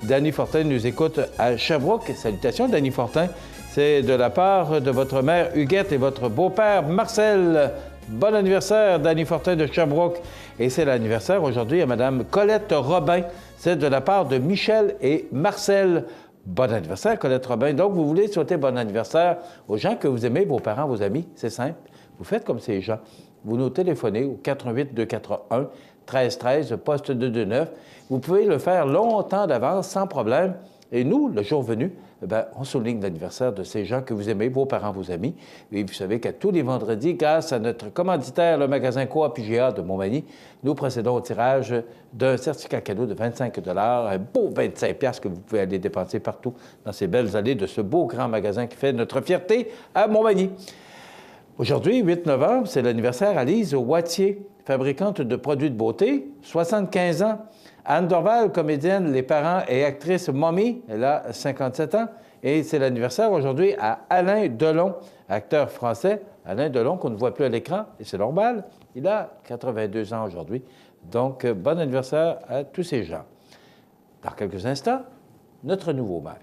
[SPEAKER 3] Dany Fortin nous écoute à Sherbrooke. Salutations, Dany Fortin. C'est de la part de votre mère Huguette et votre beau-père Marcel. Bon anniversaire, Dany Fortin de Sherbrooke. Et c'est l'anniversaire aujourd'hui à Mme Colette Robin. C'est de la part de Michel et Marcel. Bon anniversaire, Colette Robin. Donc, vous voulez souhaiter bon anniversaire aux gens que vous aimez, vos parents, vos amis. C'est simple. Vous faites comme ces gens. Vous nous téléphonez au 88-241-1313, poste 229. Vous pouvez le faire longtemps d'avance, sans problème. Et nous, le jour venu, bien, on souligne l'anniversaire de ces gens que vous aimez, vos parents, vos amis. Et vous savez qu'à tous les vendredis, grâce à notre commanditaire, le magasin Coop IGA de Montmagny, nous procédons au tirage d'un certificat cadeau de 25 $, un beau 25 $ que vous pouvez aller dépenser partout dans ces belles allées de ce beau grand magasin qui fait notre fierté à Montmagny. Aujourd'hui, 8 novembre, c'est l'anniversaire à Lise Wattier, fabricante de produits de beauté, 75 ans. Anne Dorval, comédienne, les parents et actrice Mommy, elle a 57 ans. Et c'est l'anniversaire aujourd'hui à Alain Delon, acteur français. Alain Delon, qu'on ne voit plus à l'écran, et c'est normal, il a 82 ans aujourd'hui. Donc, bon anniversaire à tous ces gens. Dans quelques instants, notre nouveau maire.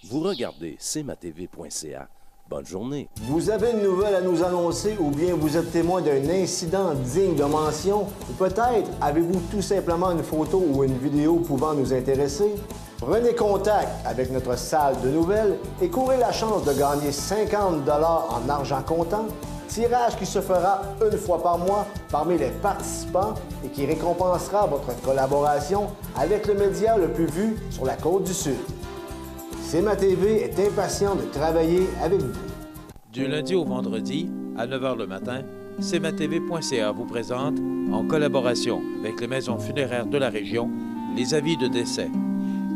[SPEAKER 11] Vous regardez cmatv.ca. Bonne journée.
[SPEAKER 8] Vous avez une nouvelle à nous annoncer ou bien vous êtes témoin d'un incident digne de mention ou peut-être avez-vous tout simplement une photo ou une vidéo pouvant nous intéresser? Prenez contact avec notre salle de nouvelles et courez la chance de gagner 50 $ en argent comptant. Tirage qui se fera une fois par mois parmi les participants et qui récompensera votre collaboration avec le média le plus vu sur la Côte-du-Sud. CMA-TV est impatient de travailler avec vous.
[SPEAKER 3] Du lundi au vendredi, à 9 h le matin, cmatv.ca vous présente, en collaboration avec les maisons funéraires de la région, les avis de décès.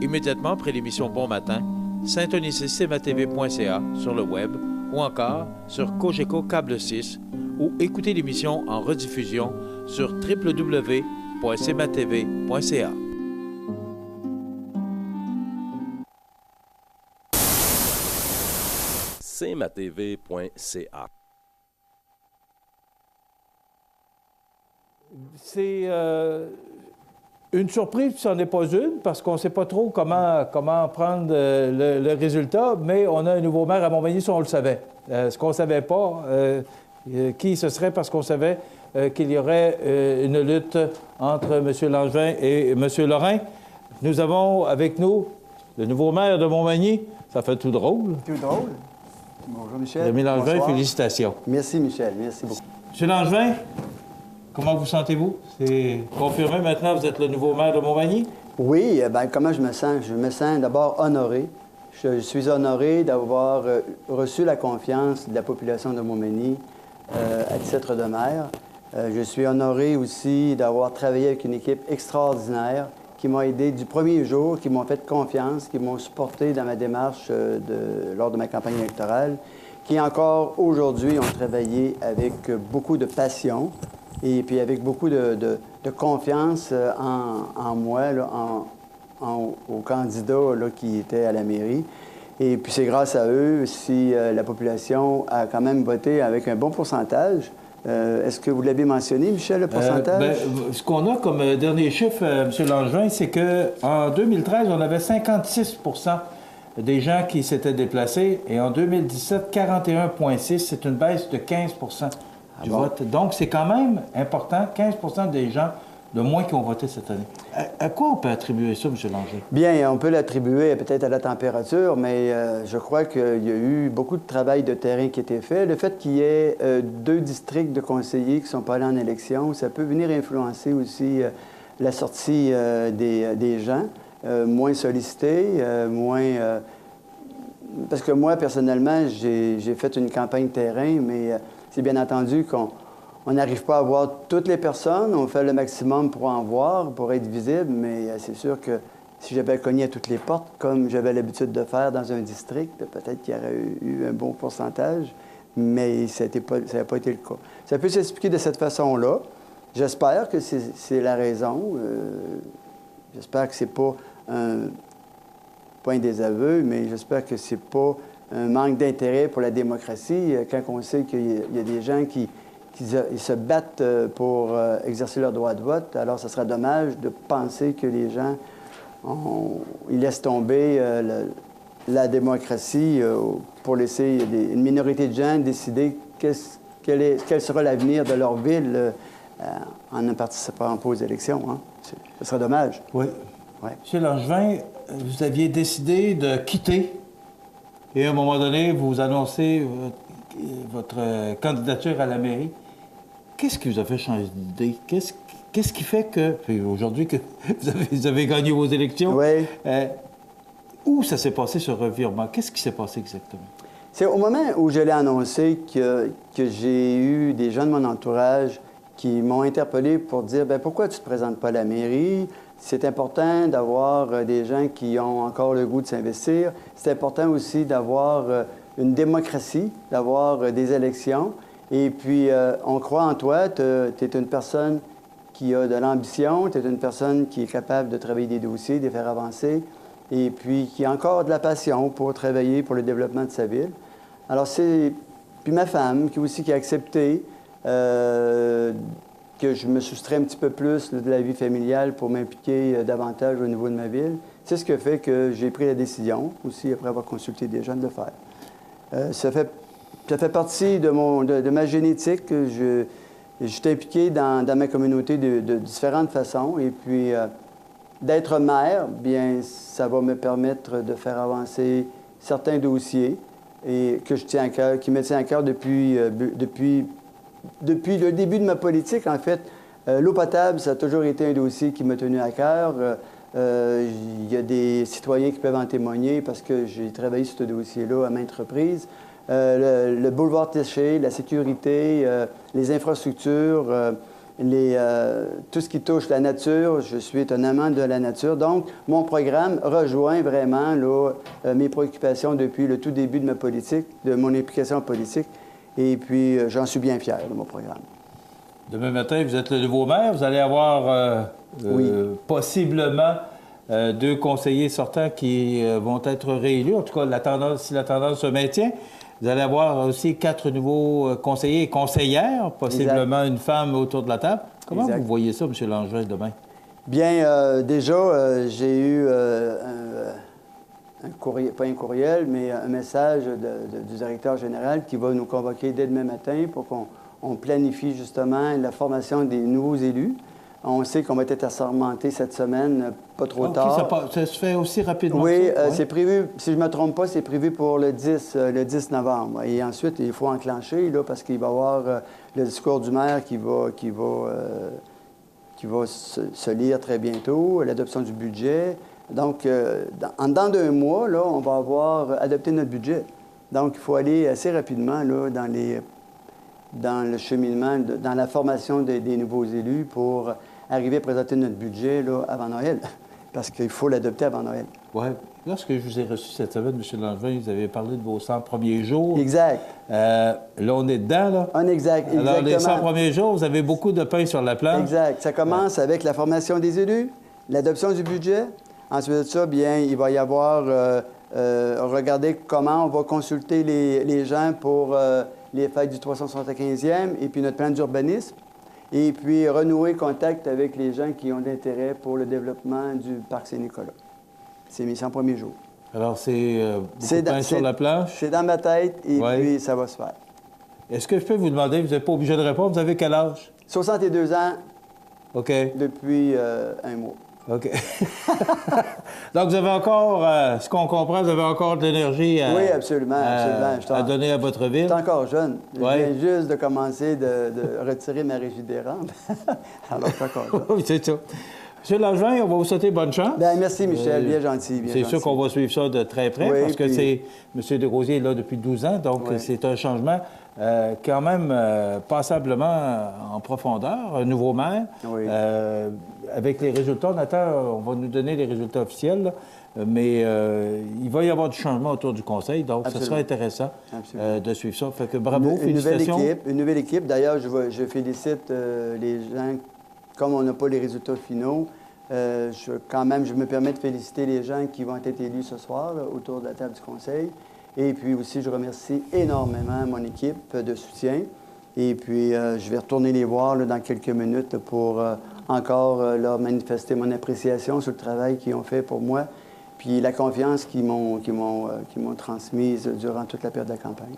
[SPEAKER 3] Immédiatement après l'émission Bon Matin, syntonisez cmatv.ca sur le web ou encore sur Cogeco Câble 6 ou écoutez l'émission en rediffusion sur www.cmatv.ca.
[SPEAKER 11] cmatv.ca.
[SPEAKER 3] C'est une surprise, puis ce n'est pas une, parce qu'on ne sait pas trop comment prendre le résultat, mais on a un nouveau maire à Montmagny, ça on le savait. Ce qu'on ne savait pas, qui ce serait, parce qu'on savait qu'il y aurait une lutte entre M. Langevin et M. Lorrain. Nous avons avec nous le nouveau maire de Montmagny. Ça fait tout drôle.
[SPEAKER 12] Tout drôle. Bonjour, Michel.
[SPEAKER 3] Rémi Langevin,
[SPEAKER 12] bonsoir.
[SPEAKER 3] félicitations.
[SPEAKER 12] Merci, Michel. Merci beaucoup.
[SPEAKER 3] M. Langevin, comment vous sentez-vous? C'est confirmé maintenant, vous êtes le nouveau maire de Montmagny?
[SPEAKER 12] Oui, bien, comment je me sens? Je me sens d'abord honoré. Je suis honoré d'avoir reçu la confiance de la population de Montmagny à titre de maire. Je suis honoré aussi d'avoir travaillé avec une équipe extraordinaire qui m'a aidé du premier jour, qui m'ont fait confiance, qui m'ont supporté dans ma démarche lors de ma campagne électorale, qui encore aujourd'hui ont travaillé avec beaucoup de passion et puis avec beaucoup de confiance en moi, là, aux candidats là, qui étaient à la mairie. Et puis c'est grâce à eux si la population a quand même voté avec un bon pourcentage. Est-ce que vous l'avez mentionné, Michel, le pourcentage?
[SPEAKER 3] Ce qu'on a comme dernier chiffre, M. Langevin, c'est qu'en 2013, on avait 56 des gens qui s'étaient déplacés et en 2017, 41,6 c'est une baisse de 15 du vote. Donc, c'est quand même important, 15 des gens de moins qui ont voté cette année. À quoi on peut attribuer ça, M. Langevin?
[SPEAKER 12] Bien, on peut l'attribuer peut-être à la température, mais je crois qu'il y a eu beaucoup de travail de terrain qui a été fait. Le fait qu'il y ait 2 districts de conseillers qui ne sont pas allés en élection, ça peut venir influencer aussi la sortie des gens, moins sollicités, moins... Parce que moi, personnellement, j'ai fait une campagne terrain, mais c'est bien entendu qu'on n'arrive pas à voir toutes les personnes. On fait le maximum pour en voir, pour être visible, mais c'est sûr que si j'avais cogné à toutes les portes, comme j'avais l'habitude de faire dans un district, peut-être qu'il y aurait eu un bon pourcentage, mais ça n'a pas été le cas. Ça peut s'expliquer de cette façon-là. J'espère que c'est la raison. J'espère que c'est pas un désaveu, mais j'espère que c'est pas un manque d'intérêt pour la démocratie quand on sait qu'il y a des gens qui se battent pour exercer leur droit de vote. Alors, ce serait dommage de penser que les gens ils laissent tomber la démocratie pour laisser une minorité de gens décider quel sera l'avenir de leur ville en ne participant pas aux élections. Hein. Ce serait dommage.
[SPEAKER 3] Oui.
[SPEAKER 12] Ouais.
[SPEAKER 3] M. Langevin, vous aviez décidé de quitter et à un moment donné, vous annoncez votre candidature à la mairie. Qu'est-ce qui vous a fait changer d'idée? Qu'est-ce qui fait que, aujourd'hui, que vous avez gagné vos élections?
[SPEAKER 12] Oui.
[SPEAKER 3] Où ça s'est passé, ce revirement? Qu'est-ce qui s'est passé exactement?
[SPEAKER 12] C'est au moment où je l'ai annoncé que j'ai eu des gens de mon entourage qui m'ont interpellé pour dire, bien, pourquoi tu ne te présentes pas à la mairie? c'est important d'avoir des gens qui ont encore le goût de s'investir. C'est important aussi d'avoir une démocratie, d'avoir des élections. Et puis, on croit en toi. Tu es une personne qui a de l'ambition, tu es une personne qui est capable de travailler des dossiers, de les faire avancer, et puis qui a encore de la passion pour travailler pour le développement de sa ville. Alors, c'est... Puis ma femme, qui a accepté que je me soustrais un petit peu plus de la vie familiale pour m'impliquer davantage au niveau de ma ville. C'est ce qui fait que j'ai pris la décision, aussi après avoir consulté des gens, de le faire. Ça fait partie de ma génétique. Je suis impliqué dans ma communauté de différentes façons. Et puis, d'être maire, bien, ça va me permettre de faire avancer certains dossiers et que je tiens à cœur, qui me tient à cœur depuis le début de ma politique. En fait, l'eau potable, ça a toujours été un dossier qui m'a tenu à cœur. Il y a des citoyens qui peuvent en témoigner parce que j'ai travaillé sur ce dossier-là à maintes reprises. Le boulevard Téché, la sécurité, les infrastructures, tout ce qui touche la nature. Je suis un amant de la nature. Donc, mon programme rejoint vraiment là, mes préoccupations depuis le tout début de ma politique, de mon implication politique. Et puis, j'en suis bien fier de mon programme.
[SPEAKER 3] Demain matin, vous êtes le nouveau maire. Vous allez avoir possiblement 2 conseillers sortants qui vont être réélus. En tout cas, si la tendance se maintient. Vous allez avoir aussi 4 nouveaux conseillers et conseillères, possiblement une femme autour de la table. Comment vous voyez ça, M. Langevin, demain?
[SPEAKER 12] Bien, déjà, j'ai eu un courriel, pas un courriel, mais un message du directeur général qui va nous convoquer dès demain matin pour qu'on planifie justement la formation des nouveaux élus. On sait qu'on va être assermenté cette semaine, pas trop tard.
[SPEAKER 3] Ça se fait aussi rapidement?
[SPEAKER 12] Oui, c'est prévu, si je ne me trompe pas, c'est prévu pour le 10 novembre. Et ensuite, il faut enclencher, là, parce qu'il va y avoir le discours du maire qui va se lire très bientôt, l'adoption du budget. Donc, en dedans d'un mois, là, on va avoir adopté notre budget. Donc, il faut aller assez rapidement là, dans le cheminement, dans la formation des nouveaux élus pour arriver à présenter notre budget là, avant Noël, parce qu'il faut l'adopter avant Noël.
[SPEAKER 3] Oui. Lorsque je vous ai reçu cette semaine, M. Langevin, vous avez parlé de vos 100 premiers jours.
[SPEAKER 12] Exact.
[SPEAKER 3] Là, on est dedans, là.
[SPEAKER 12] On est exact.
[SPEAKER 3] Alors,
[SPEAKER 12] exactement.
[SPEAKER 3] les 100 premiers jours, vous avez beaucoup de pain sur la planche.
[SPEAKER 12] Exact. Ça commence avec la formation des élus, l'adoption du budget. Ensuite de ça, bien, il va y avoir regarder comment on va consulter les gens pour les fêtes du 375e et puis notre plan d'urbanisme. Et puis renouer contact avec les gens qui ont de l'intérêt pour le développement du parc Saint-Nicolas. C'est mes 100 premiers jours.
[SPEAKER 3] Alors, c'est beaucoup de pain sur la planche?
[SPEAKER 12] C'est dans ma tête et puis ça va se faire.
[SPEAKER 3] Est-ce que je peux vous demander, vous n'êtes pas obligé de répondre, vous avez quel âge?
[SPEAKER 12] 62 ans.
[SPEAKER 3] OK.
[SPEAKER 12] Depuis un mois.
[SPEAKER 3] OK. Donc, vous avez encore, ce qu'on comprend, vous avez encore de l'énergie
[SPEAKER 12] oui, absolument.
[SPEAKER 3] à donner à votre ville.
[SPEAKER 12] Je suis encore jeune. Je viens juste de commencer de retirer ma Rigidérante. Alors, je suis encore jeune.
[SPEAKER 3] Oui, c'est ça. M. Langevin, on va vous souhaiter bonne chance.
[SPEAKER 12] Bien, merci, Michel. Bien gentil.
[SPEAKER 3] C'est sûr qu'on va suivre ça de très près parce que c'est M. Desrosiers est là depuis 12 ans, donc c'est un changement quand même passablement en profondeur, un nouveau maire. Oui. Avec les résultats, Nathan, on va nous donner les résultats officiels, là, mais il va y avoir du changement autour du conseil, donc ce sera intéressant de suivre ça. Fait que bravo, félicitations.
[SPEAKER 12] Une nouvelle équipe. D'ailleurs, je félicite les gens. Comme on n'a pas les résultats finaux, je me permets de féliciter les gens qui vont être élus ce soir là, autour de la table du conseil. Et puis aussi, je remercie énormément mon équipe de soutien. Et puis, je vais retourner les voir là, dans quelques minutes pour encore leur manifester mon appréciation sur le travail qu'ils ont fait pour moi, puis la confiance qu'ils m'ont transmise durant toute la période de la campagne.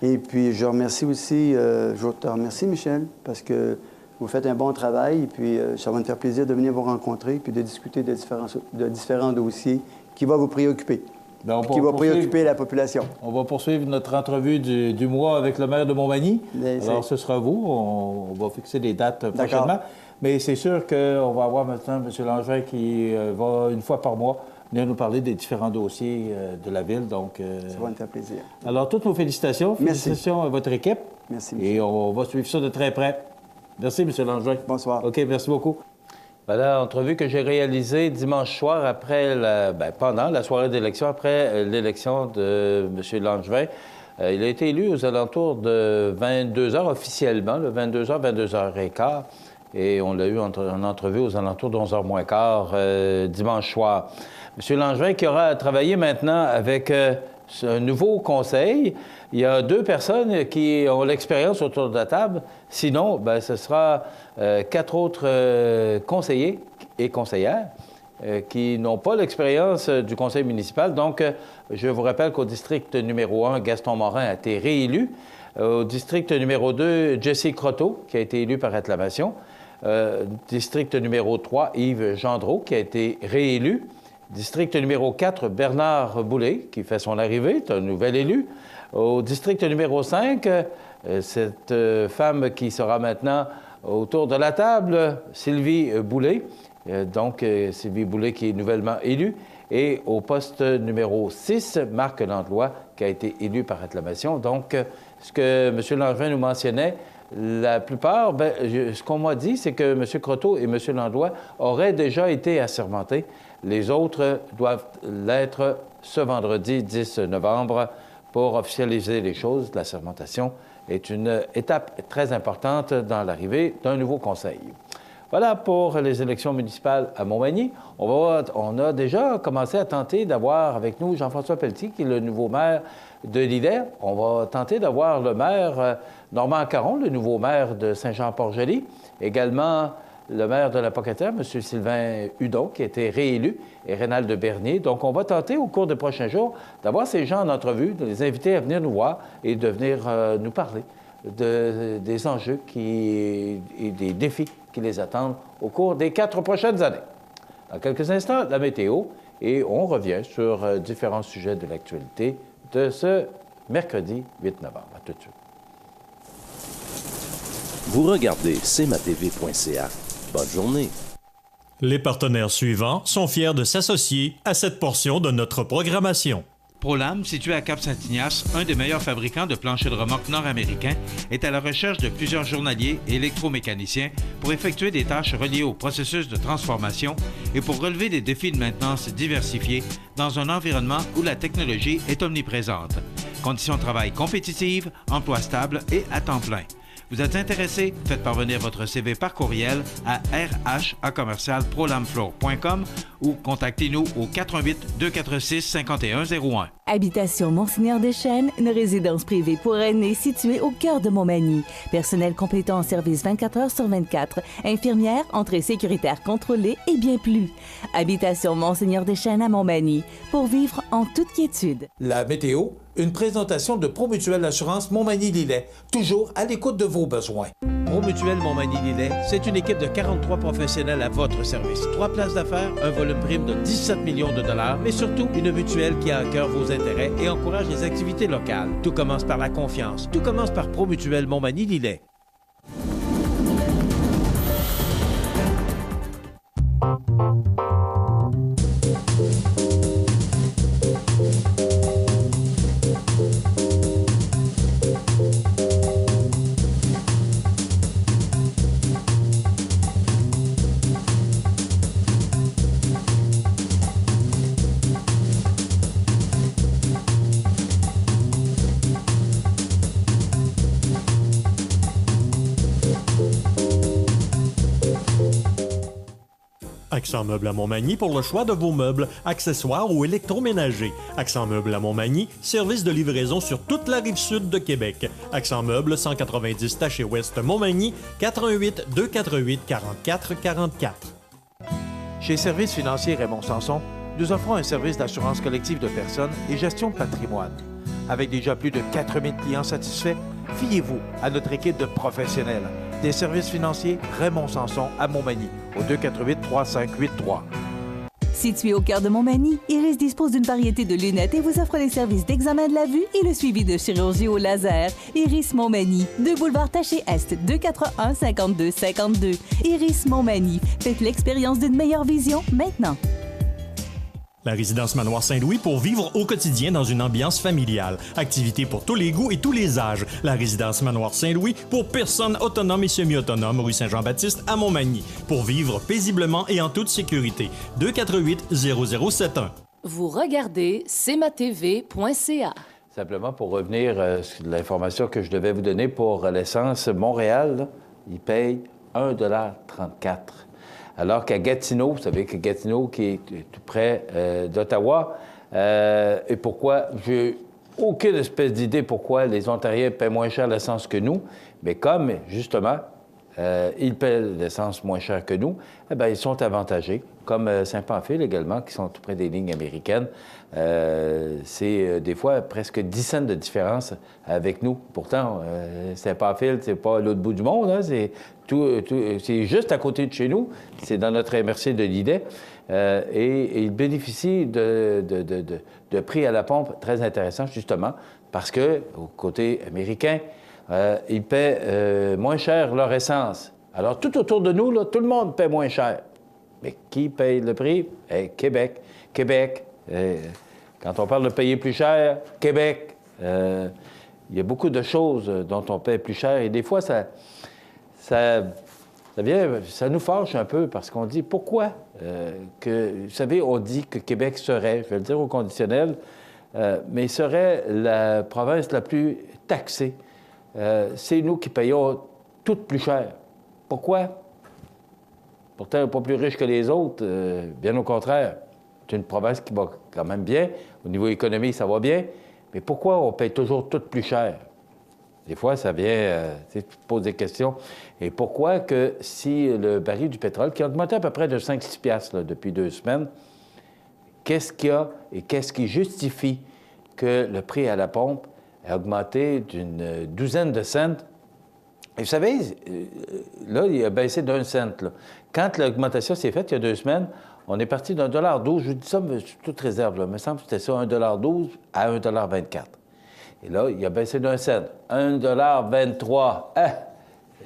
[SPEAKER 12] Et puis, je remercie aussi, je te remercie, Michel, parce que vous faites un bon travail, et puis ça va me faire plaisir de venir vous rencontrer, puis de discuter de différents dossiers qui vont vous préoccuper.
[SPEAKER 3] Bien,
[SPEAKER 12] qui va préoccuper la population.
[SPEAKER 3] On va poursuivre notre entrevue du mois avec le maire de Montmagny. Alors, ce sera vous. On va fixer les dates prochainement. Mais c'est sûr qu'on va avoir maintenant M. Langevin qui va, une fois par mois, venir nous parler des différents dossiers de la ville. Donc,
[SPEAKER 12] ça va me faire plaisir.
[SPEAKER 3] Alors, toutes nos félicitations.
[SPEAKER 12] Merci.
[SPEAKER 3] Félicitations à votre équipe.
[SPEAKER 12] Merci.
[SPEAKER 3] Et on va suivre ça de très près. Merci, M. Langevin.
[SPEAKER 12] Bonsoir.
[SPEAKER 3] OK, merci beaucoup. Voilà, entrevue que j'ai réalisée dimanche soir après pendant la soirée d'élection, après l'élection de M. Langevin. Il a été élu aux alentours de 22 h officiellement, le 22 h, 22 h 15. Et on l'a eu en entrevue aux alentours de 11 h moins quart dimanche soir. M. Langevin qui aura travaillé maintenant avec un nouveau conseil. Il y a 2 personnes qui ont l'expérience autour de la table. Sinon, ce sera 4 autres conseillers et conseillères qui n'ont pas l'expérience du conseil municipal. Donc, je vous rappelle qu'au district numéro 1, Gaston Morin a été réélu. Au district numéro 2, Jessie Croteau, qui a été élu par acclamation. District numéro 3, Yves Gendreau, qui a été réélu. District numéro 4, Bernard Boulay, qui fait son arrivée, est un nouvel élu. Au district numéro 5, cette femme qui sera maintenant autour de la table, Sylvie Boulay. Donc, Sylvie Boulay qui est nouvellement élue. Et au poste numéro 6, Marc Landlois, qui a été élu par acclamation. Donc, ce que M. Langevin nous mentionnait, la plupart, ce qu'on m'a dit, c'est que M. Croteau et M. Landlois auraient déjà été assermentés. Les autres doivent l'être ce vendredi 10 novembre pour officialiser les choses. L'assermentation est une étape très importante dans l'arrivée d'un nouveau conseil. Voilà pour les élections municipales à Montmagny. On a déjà commencé à tenter d'avoir avec nous Jean-François Pelletier, qui est le nouveau maire de Lillers. On va tenter d'avoir le maire Normand Caron, le nouveau maire de Saint-Jean-Port-Joli. Également le maire de la Pocatière, M. Sylvain Hudon, qui a été réélu, et Rénal de Bernier. Donc, on va tenter au cours des prochains jours d'avoir ces gens en entrevue, de les inviter à venir nous voir et de venir nous parler des enjeux et des défis qui les attendent au cours des 4 prochaines années. Dans quelques instants, la météo, et on revient sur différents sujets de l'actualité de ce mercredi 8 novembre. À tout de suite.
[SPEAKER 11] Vous regardez cmatv.ca. Bonne journée.
[SPEAKER 4] Les partenaires suivants sont fiers de s'associer à cette portion de notre programmation.
[SPEAKER 9] ProLam, situé à Cap-Saint-Ignace, un des meilleurs fabricants de planchers de remorque nord-américains, est à la recherche de plusieurs journaliers et électromécaniciens pour effectuer des tâches reliées au processus de transformation et pour relever des défis de maintenance diversifiés dans un environnement où la technologie est omniprésente. Conditions de travail compétitives, emploi stable et à temps plein. Vous êtes intéressé? Faites parvenir votre CV par courriel à rh@prolamfloor.com ou contactez-nous au 418-246-5101.
[SPEAKER 1] Habitation Monseigneur-des-Chênes, une résidence privée pour aînés située au cœur de Montmagny. Personnel complétant en service 24 heures sur 24. Infirmière, entrée sécuritaire contrôlée et bien plus. Habitation Monseigneur-des-Chênes à Montmagny. Pour vivre en toute quiétude.
[SPEAKER 5] La météo, une présentation de Promutuelle Assurance Montmagny-Lillet, toujours à l'écoute de vos besoins.
[SPEAKER 13] Promutuelle Montmagny-Lillet, c'est une équipe de 43 professionnels à votre service. 3 places d'affaires, un volume prime de 17 millions de dollars, mais surtout une mutuelle qui a à cœur vos intérêts et encourage les activités locales. Tout commence par la confiance. Tout commence par Promutuelle Montmagny-Lillet.
[SPEAKER 4] Accent Meubles à Montmagny pour le choix de vos meubles, accessoires ou électroménagers. Accent Meubles à Montmagny, service de livraison sur toute la rive sud de Québec. Accent Meubles, 190 Taché Ouest Montmagny, 88 248 44 44.
[SPEAKER 13] Chez Services financiers Raymond Sanson, nous offrons un service d'assurance collective de personnes et gestion de patrimoine. Avec déjà plus de 4000 clients satisfaits, fiez-vous à notre équipe de professionnels. Des services financiers Raymond Sanson à Montmagny, au 248-3583.
[SPEAKER 1] Situé au cœur de Montmagny, Iris dispose d'une variété de lunettes et vous offre les services d'examen de la vue et le suivi de chirurgie au laser. Iris Montmagny, 2 boulevard Taché Est, 241-5252. Iris Montmagny, faites l'expérience d'une meilleure vision maintenant.
[SPEAKER 4] La résidence Manoir Saint-Louis pour vivre au quotidien dans une ambiance familiale. Activités pour tous les goûts et tous les âges. La résidence Manoir Saint-Louis pour personnes autonomes et semi-autonomes, rue Saint-Jean-Baptiste à Montmagny. Pour vivre paisiblement et en toute sécurité. 248-0071.
[SPEAKER 14] Vous regardez cmatv.ca.
[SPEAKER 3] Simplement pour revenir sur l'information que je devais vous donner pour l'essence, Montréal, là, il paye 1,34 $. Alors qu'à Gatineau, vous savez que Gatineau, qui est tout près d'Ottawa, et pourquoi, j'ai aucune espèce d'idée pourquoi les Ontariens paient moins cher l'essence que nous, mais comme, justement, ils paient l'essence moins cher que nous, eh bien, ils sont avantagés, comme Saint-Pamphile également, qui sont tout près des lignes américaines. C'est des fois presque 10 cents de différence avec nous. Pourtant, Saint-Pamphile, c'est pas à l'autre bout du monde, hein, c'est juste à côté de chez nous, c'est dans notre MRC de Lydais, et ils bénéficient de prix à la pompe très intéressants, justement, parce que, au côté américain, ils paient moins cher leur essence. Alors, tout autour de nous, là, tout le monde paie moins cher. Mais qui paye le prix? Québec. Québec. Quand on parle de payer plus cher, Québec. Il y a beaucoup de choses dont on paie plus cher. Et des fois, ça nous fâche un peu parce qu'on dit pourquoi vous savez, on dit que Québec serait, je vais le dire au conditionnel, mais serait la province la plus taxée. C'est nous qui payons tout plus cher. Pourquoi? Pourtant, on n'est pas plus riche que les autres, bien au contraire. C'est une province qui va quand même bien. Au niveau économique, ça va bien. Mais pourquoi on paye toujours tout plus cher? Des fois, ça vient, tu te poses des questions. Et pourquoi que si le baril du pétrole, qui a augmenté à peu près de 5-6 piastres là, depuis 2 semaines, qu'est-ce qu'il y a et qu'est-ce qui justifie que le prix à la pompe a augmenté d'une douzaine de cents? Et vous savez, là, il a baissé d'1 cent. Là. Quand l'augmentation s'est faite il y a 2 semaines, on est parti d'1,12 $. Je vous dis ça, mais toute réserve. Là. Il me semble que c'était ça, 1,12 $ à 1,24 $. Et là, il a baissé d'1 cent. 1,23 $.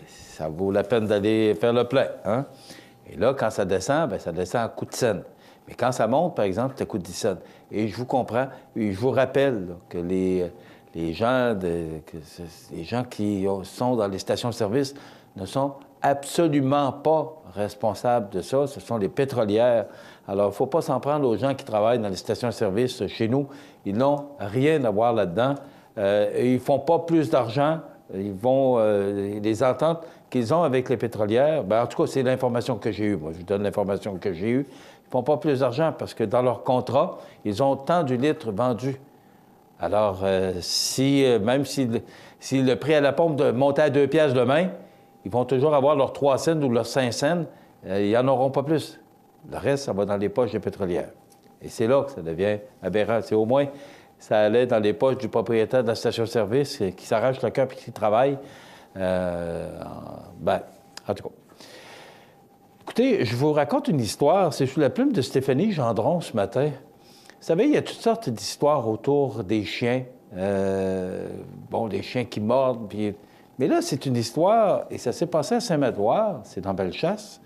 [SPEAKER 3] Ça vaut la peine d'aller faire le plein. Hein? Et là, quand ça descend, bien, ça descend à coup de cent. Mais quand ça monte, par exemple, ça coûte 10 cents. Et je vous comprends, et je vous rappelle là, que les gens qui sont dans les stations-service ne sont absolument pas responsables de ça. Ce sont les pétrolières. Alors, il ne faut pas s'en prendre aux gens qui travaillent dans les stations-service chez nous. Ils n'ont rien à voir là-dedans. Ils ne font pas plus d'argent. Ils vont... les ententes qu'ils ont avec les pétrolières, bien, en tout cas, c'est l'information que j'ai eue. Moi, je vous donne l'information que j'ai eue. Ils ne font pas plus d'argent parce que dans leur contrat, ils ont tant du litre vendu. Alors, même si le prix à la pompe montait à 2 piastres demain, ils vont toujours avoir leurs 3 cents ou leurs 5 cents. Ils n'en auront pas plus. Le reste, ça va dans les poches des pétrolières. Et c'est là que ça devient aberrant. C'est au moins, ça allait dans les poches du propriétaire de la station-service qui s'arrache le cœur et qui travaille. En tout cas. Écoutez, je vous raconte une histoire. C'est sous la plume de Stéphanie Gendron ce matin. Vous savez, il y a toutes sortes d'histoires autour des chiens. Des chiens qui mordent. Mais là, c'est une histoire, et ça s'est passé à Saint-Médouard, c'est dans Bellechasse.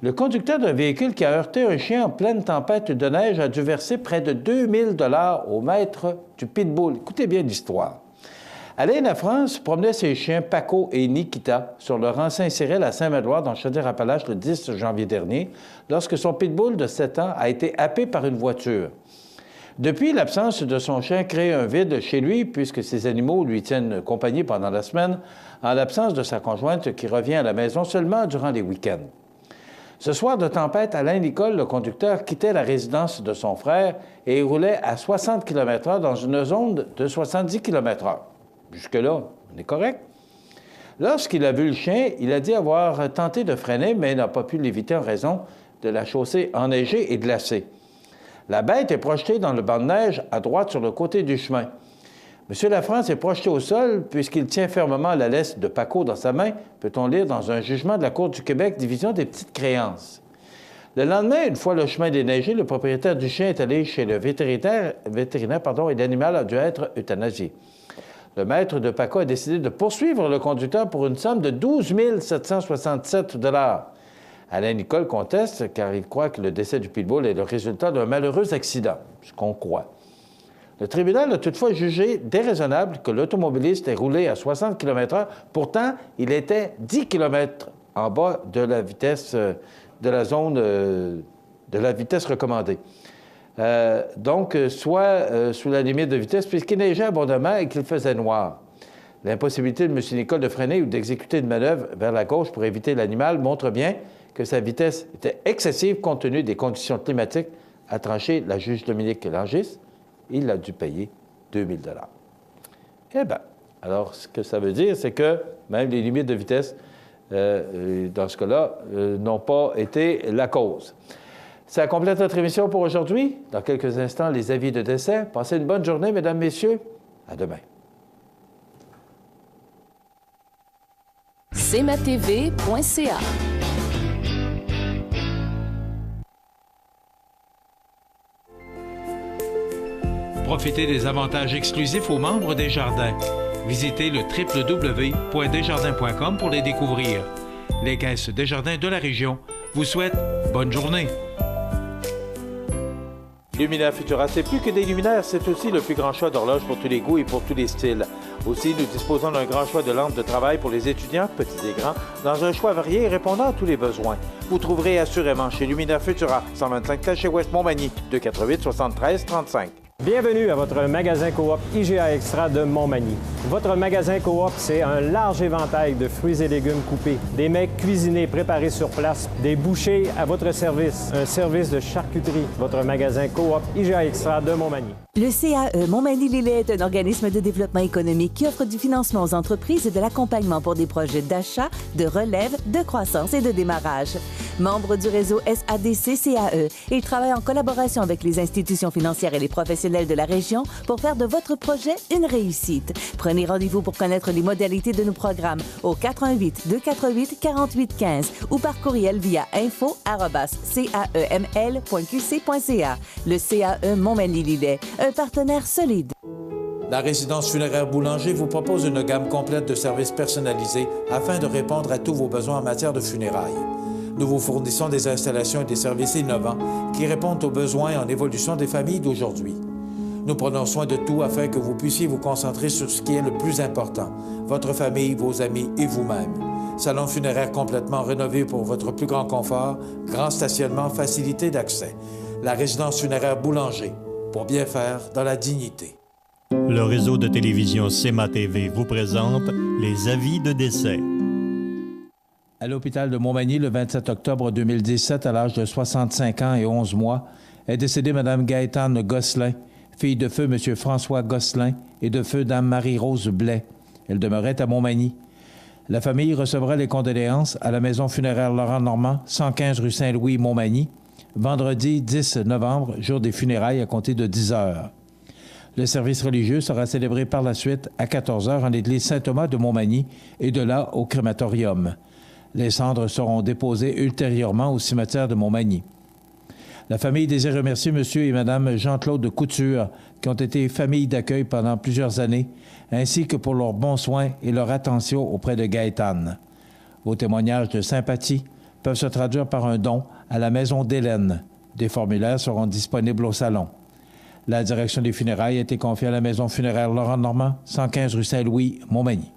[SPEAKER 3] Le conducteur d'un véhicule qui a heurté un chien en pleine tempête de neige a dû verser près de 2000 $ au maître du pitbull. Écoutez bien l'histoire. Alain Lafrance promenait ses chiens Paco et Nikita sur le rang Saint-Cyril à Saint-Médouard dans Chaudière-Appalaches le 10 janvier dernier, lorsque son pitbull de 7 ans a été happé par une voiture. Depuis, l'absence de son chien crée un vide chez lui, puisque ses animaux lui tiennent compagnie pendant la semaine, en l'absence de sa conjointe qui revient à la maison seulement durant les week-ends. Ce soir de tempête, Alain Nicole, le conducteur, quittait la résidence de son frère et roulait à 60 km/h dans une zone de 70 km/h. Jusque-là, on est correct. Lorsqu'il a vu le chien, il a dit avoir tenté de freiner, mais n'a pas pu l'éviter en raison de la chaussée enneigée et glacée. La bête est projetée dans le banc de neige à droite sur le côté du chemin. M. Lafrance est projeté au sol puisqu'il tient fermement la laisse de Paco dans sa main, peut-on lire dans un jugement de la Cour du Québec, division des petites créances. Le lendemain, une fois le chemin déneigé, le propriétaire du chien est allé chez le vétérinaire et l'animal a dû être euthanasié. Le maître de Paco a décidé de poursuivre le conducteur pour une somme de 12 767 $. Alain Nicole conteste car il croit que le décès du pitbull est le résultat d'un malheureux accident, ce qu'on croit. Le tribunal a toutefois jugé déraisonnable que l'automobiliste ait roulé à 60 km/h. Pourtant, il était 10 km en bas de la vitesse de la zone de la vitesse recommandée. Donc, soit sous la limite de vitesse, puisqu'il neigeait abondamment et qu'il faisait noir. L'impossibilité de M. Nicole de freiner ou d'exécuter une manœuvre vers la gauche pour éviter l'animal montre bien que sa vitesse était excessive compte tenu des conditions climatiques, a tranché la juge Dominique Langis. Il a dû payer 2 000 $. Eh bien, alors, ce que ça veut dire, c'est que même les limites de vitesse, dans ce cas-là, n'ont pas été la cause. Ça complète notre émission pour aujourd'hui. Dans quelques instants, les avis de décès. Passez une bonne journée, mesdames, messieurs. À demain.
[SPEAKER 14] cmatv.ca.
[SPEAKER 9] Profitez des avantages exclusifs aux membres des Jardins. Visitez le www.desjardins.com pour les découvrir. Les caisses Desjardins de la région vous souhaitent bonne journée.
[SPEAKER 13] Luminaire Futura, c'est plus que des luminaires, c'est aussi le plus grand choix d'horloges pour tous les goûts et pour tous les styles. Aussi, nous disposons d'un grand choix de lampes de travail pour les étudiants, petits et grands, dans un choix varié et répondant à tous les besoins. Vous trouverez assurément chez Luminaire Futura, 125 Taché Ouest Montmagny, 248 73 35.
[SPEAKER 10] Bienvenue à votre magasin Coop IGA Extra de Montmagny. Votre magasin Coop, c'est un large éventail de fruits et légumes coupés, des mets cuisinés préparés sur place, des bouchées à votre service, un service de charcuterie. Votre magasin Coop IGA Extra de Montmagny.
[SPEAKER 1] Le CAE Montmagny-Lillet est un organisme de développement économique qui offre du financement aux entreprises et de l'accompagnement pour des projets d'achat, de relève, de croissance et de démarrage. Membre du réseau SADC-CAE, il travaille en collaboration avec les institutions financières et les professionnels de la région pour faire de votre projet une réussite. Prenez rendez-vous pour connaître les modalités de nos programmes au 418-248-4815 ou par courriel via info@caeml.qc.ca. Le CAE Montmagny-Lillet, un partenaire solide.
[SPEAKER 5] La résidence funéraire Boulanger vous propose une gamme complète de services personnalisés afin de répondre à tous vos besoins en matière de funérailles. Nous vous fournissons des installations et des services innovants qui répondent aux besoins en évolution des familles d'aujourd'hui. Nous prenons soin de tout afin que vous puissiez vous concentrer sur ce qui est le plus important, votre famille, vos amis et vous-même. Salon funéraire complètement rénové pour votre plus grand confort, grand stationnement, facilité d'accès. La résidence funéraire Boulanger, pour bien faire dans la dignité.
[SPEAKER 4] Le réseau de télévision CMA-TV vous présente les avis de décès.
[SPEAKER 5] À l'hôpital de Montmagny, le 27 octobre 2017, à l'âge de 65 ans et 11 mois, est décédée Mme Gaëtane Gosselin, fille de feu M. François Gosselin et de feu Dame Marie-Rose Blais. Elle demeurait à Montmagny. La famille recevra les condoléances à la maison funéraire Laurent-Normand, 115 rue Saint-Louis, Montmagny, vendredi 10 novembre, jour des funérailles à compter de 10 heures. Le service religieux sera célébré par la suite à 14 heures en l'église Saint-Thomas de Montmagny et de là au crématorium. Les cendres seront déposées ultérieurement au cimetière de Montmagny. La famille désire remercier M. et Mme Jean-Claude Couture, qui ont été famille d'accueil pendant plusieurs années, ainsi que pour leurs bons soins et leur attention auprès de Gaëtane. Vos témoignages de sympathie peuvent se traduire par un don à la maison d'Hélène. Des formulaires seront disponibles au salon. La direction des funérailles a été confiée à la maison funéraire Laurent-Normand, 115 rue Saint-Louis, Montmagny.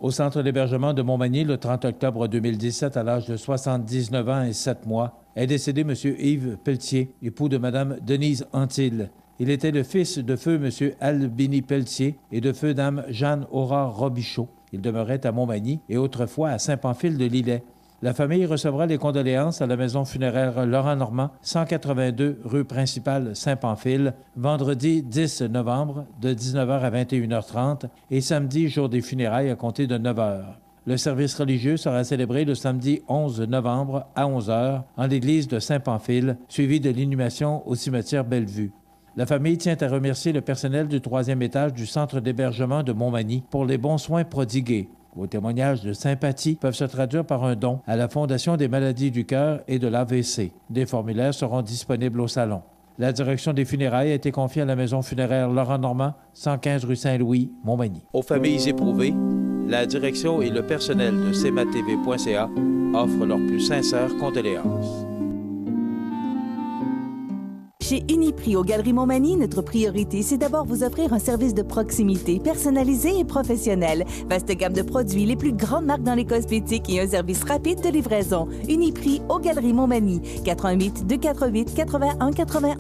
[SPEAKER 5] Au centre d'hébergement de Montmagny, le 30 octobre 2017, à l'âge de 79 ans et 7 mois, est décédé M. Yves Pelletier, époux de Mme Denise Antil. Il était le fils de feu M. Albini Pelletier et de feu Dame Jeanne-Aurore Robichaud. Il demeurait à Montmagny et autrefois à Saint-Pamphile de Lillet. La famille recevra les condoléances à la maison funéraire Laurent-Normand, 182 rue principale Saint-Pamphile, vendredi 10 novembre de 19h à 21h30 et samedi, jour des funérailles à compter de 9h. Le service religieux sera célébré le samedi 11 novembre à 11h en l'église de Saint-Pamphile, suivi de l'inhumation au cimetière Bellevue. La famille tient à remercier le personnel du 3e étage du centre d'hébergement de Montmagny pour les bons soins prodigués. Vos témoignages de sympathie peuvent se traduire par un don à la Fondation des maladies du cœur et de l'AVC. Des formulaires seront disponibles au salon. La direction des funérailles a été confiée à la maison funéraire Laurent-Normand, 115 rue Saint-Louis, Montmagny.
[SPEAKER 13] Aux familles éprouvées, la direction et le personnel de cmatv.ca offrent leurs plus sincères condoléances.
[SPEAKER 1] Chez Uniprix aux Galeries Montmagny, notre priorité, c'est d'abord vous offrir un service de proximité personnalisé et professionnel. Vaste gamme de produits, les plus grandes marques dans les cosmétiques et un service rapide de livraison. Uniprix aux Galeries Montmagny, 88 248 81 81.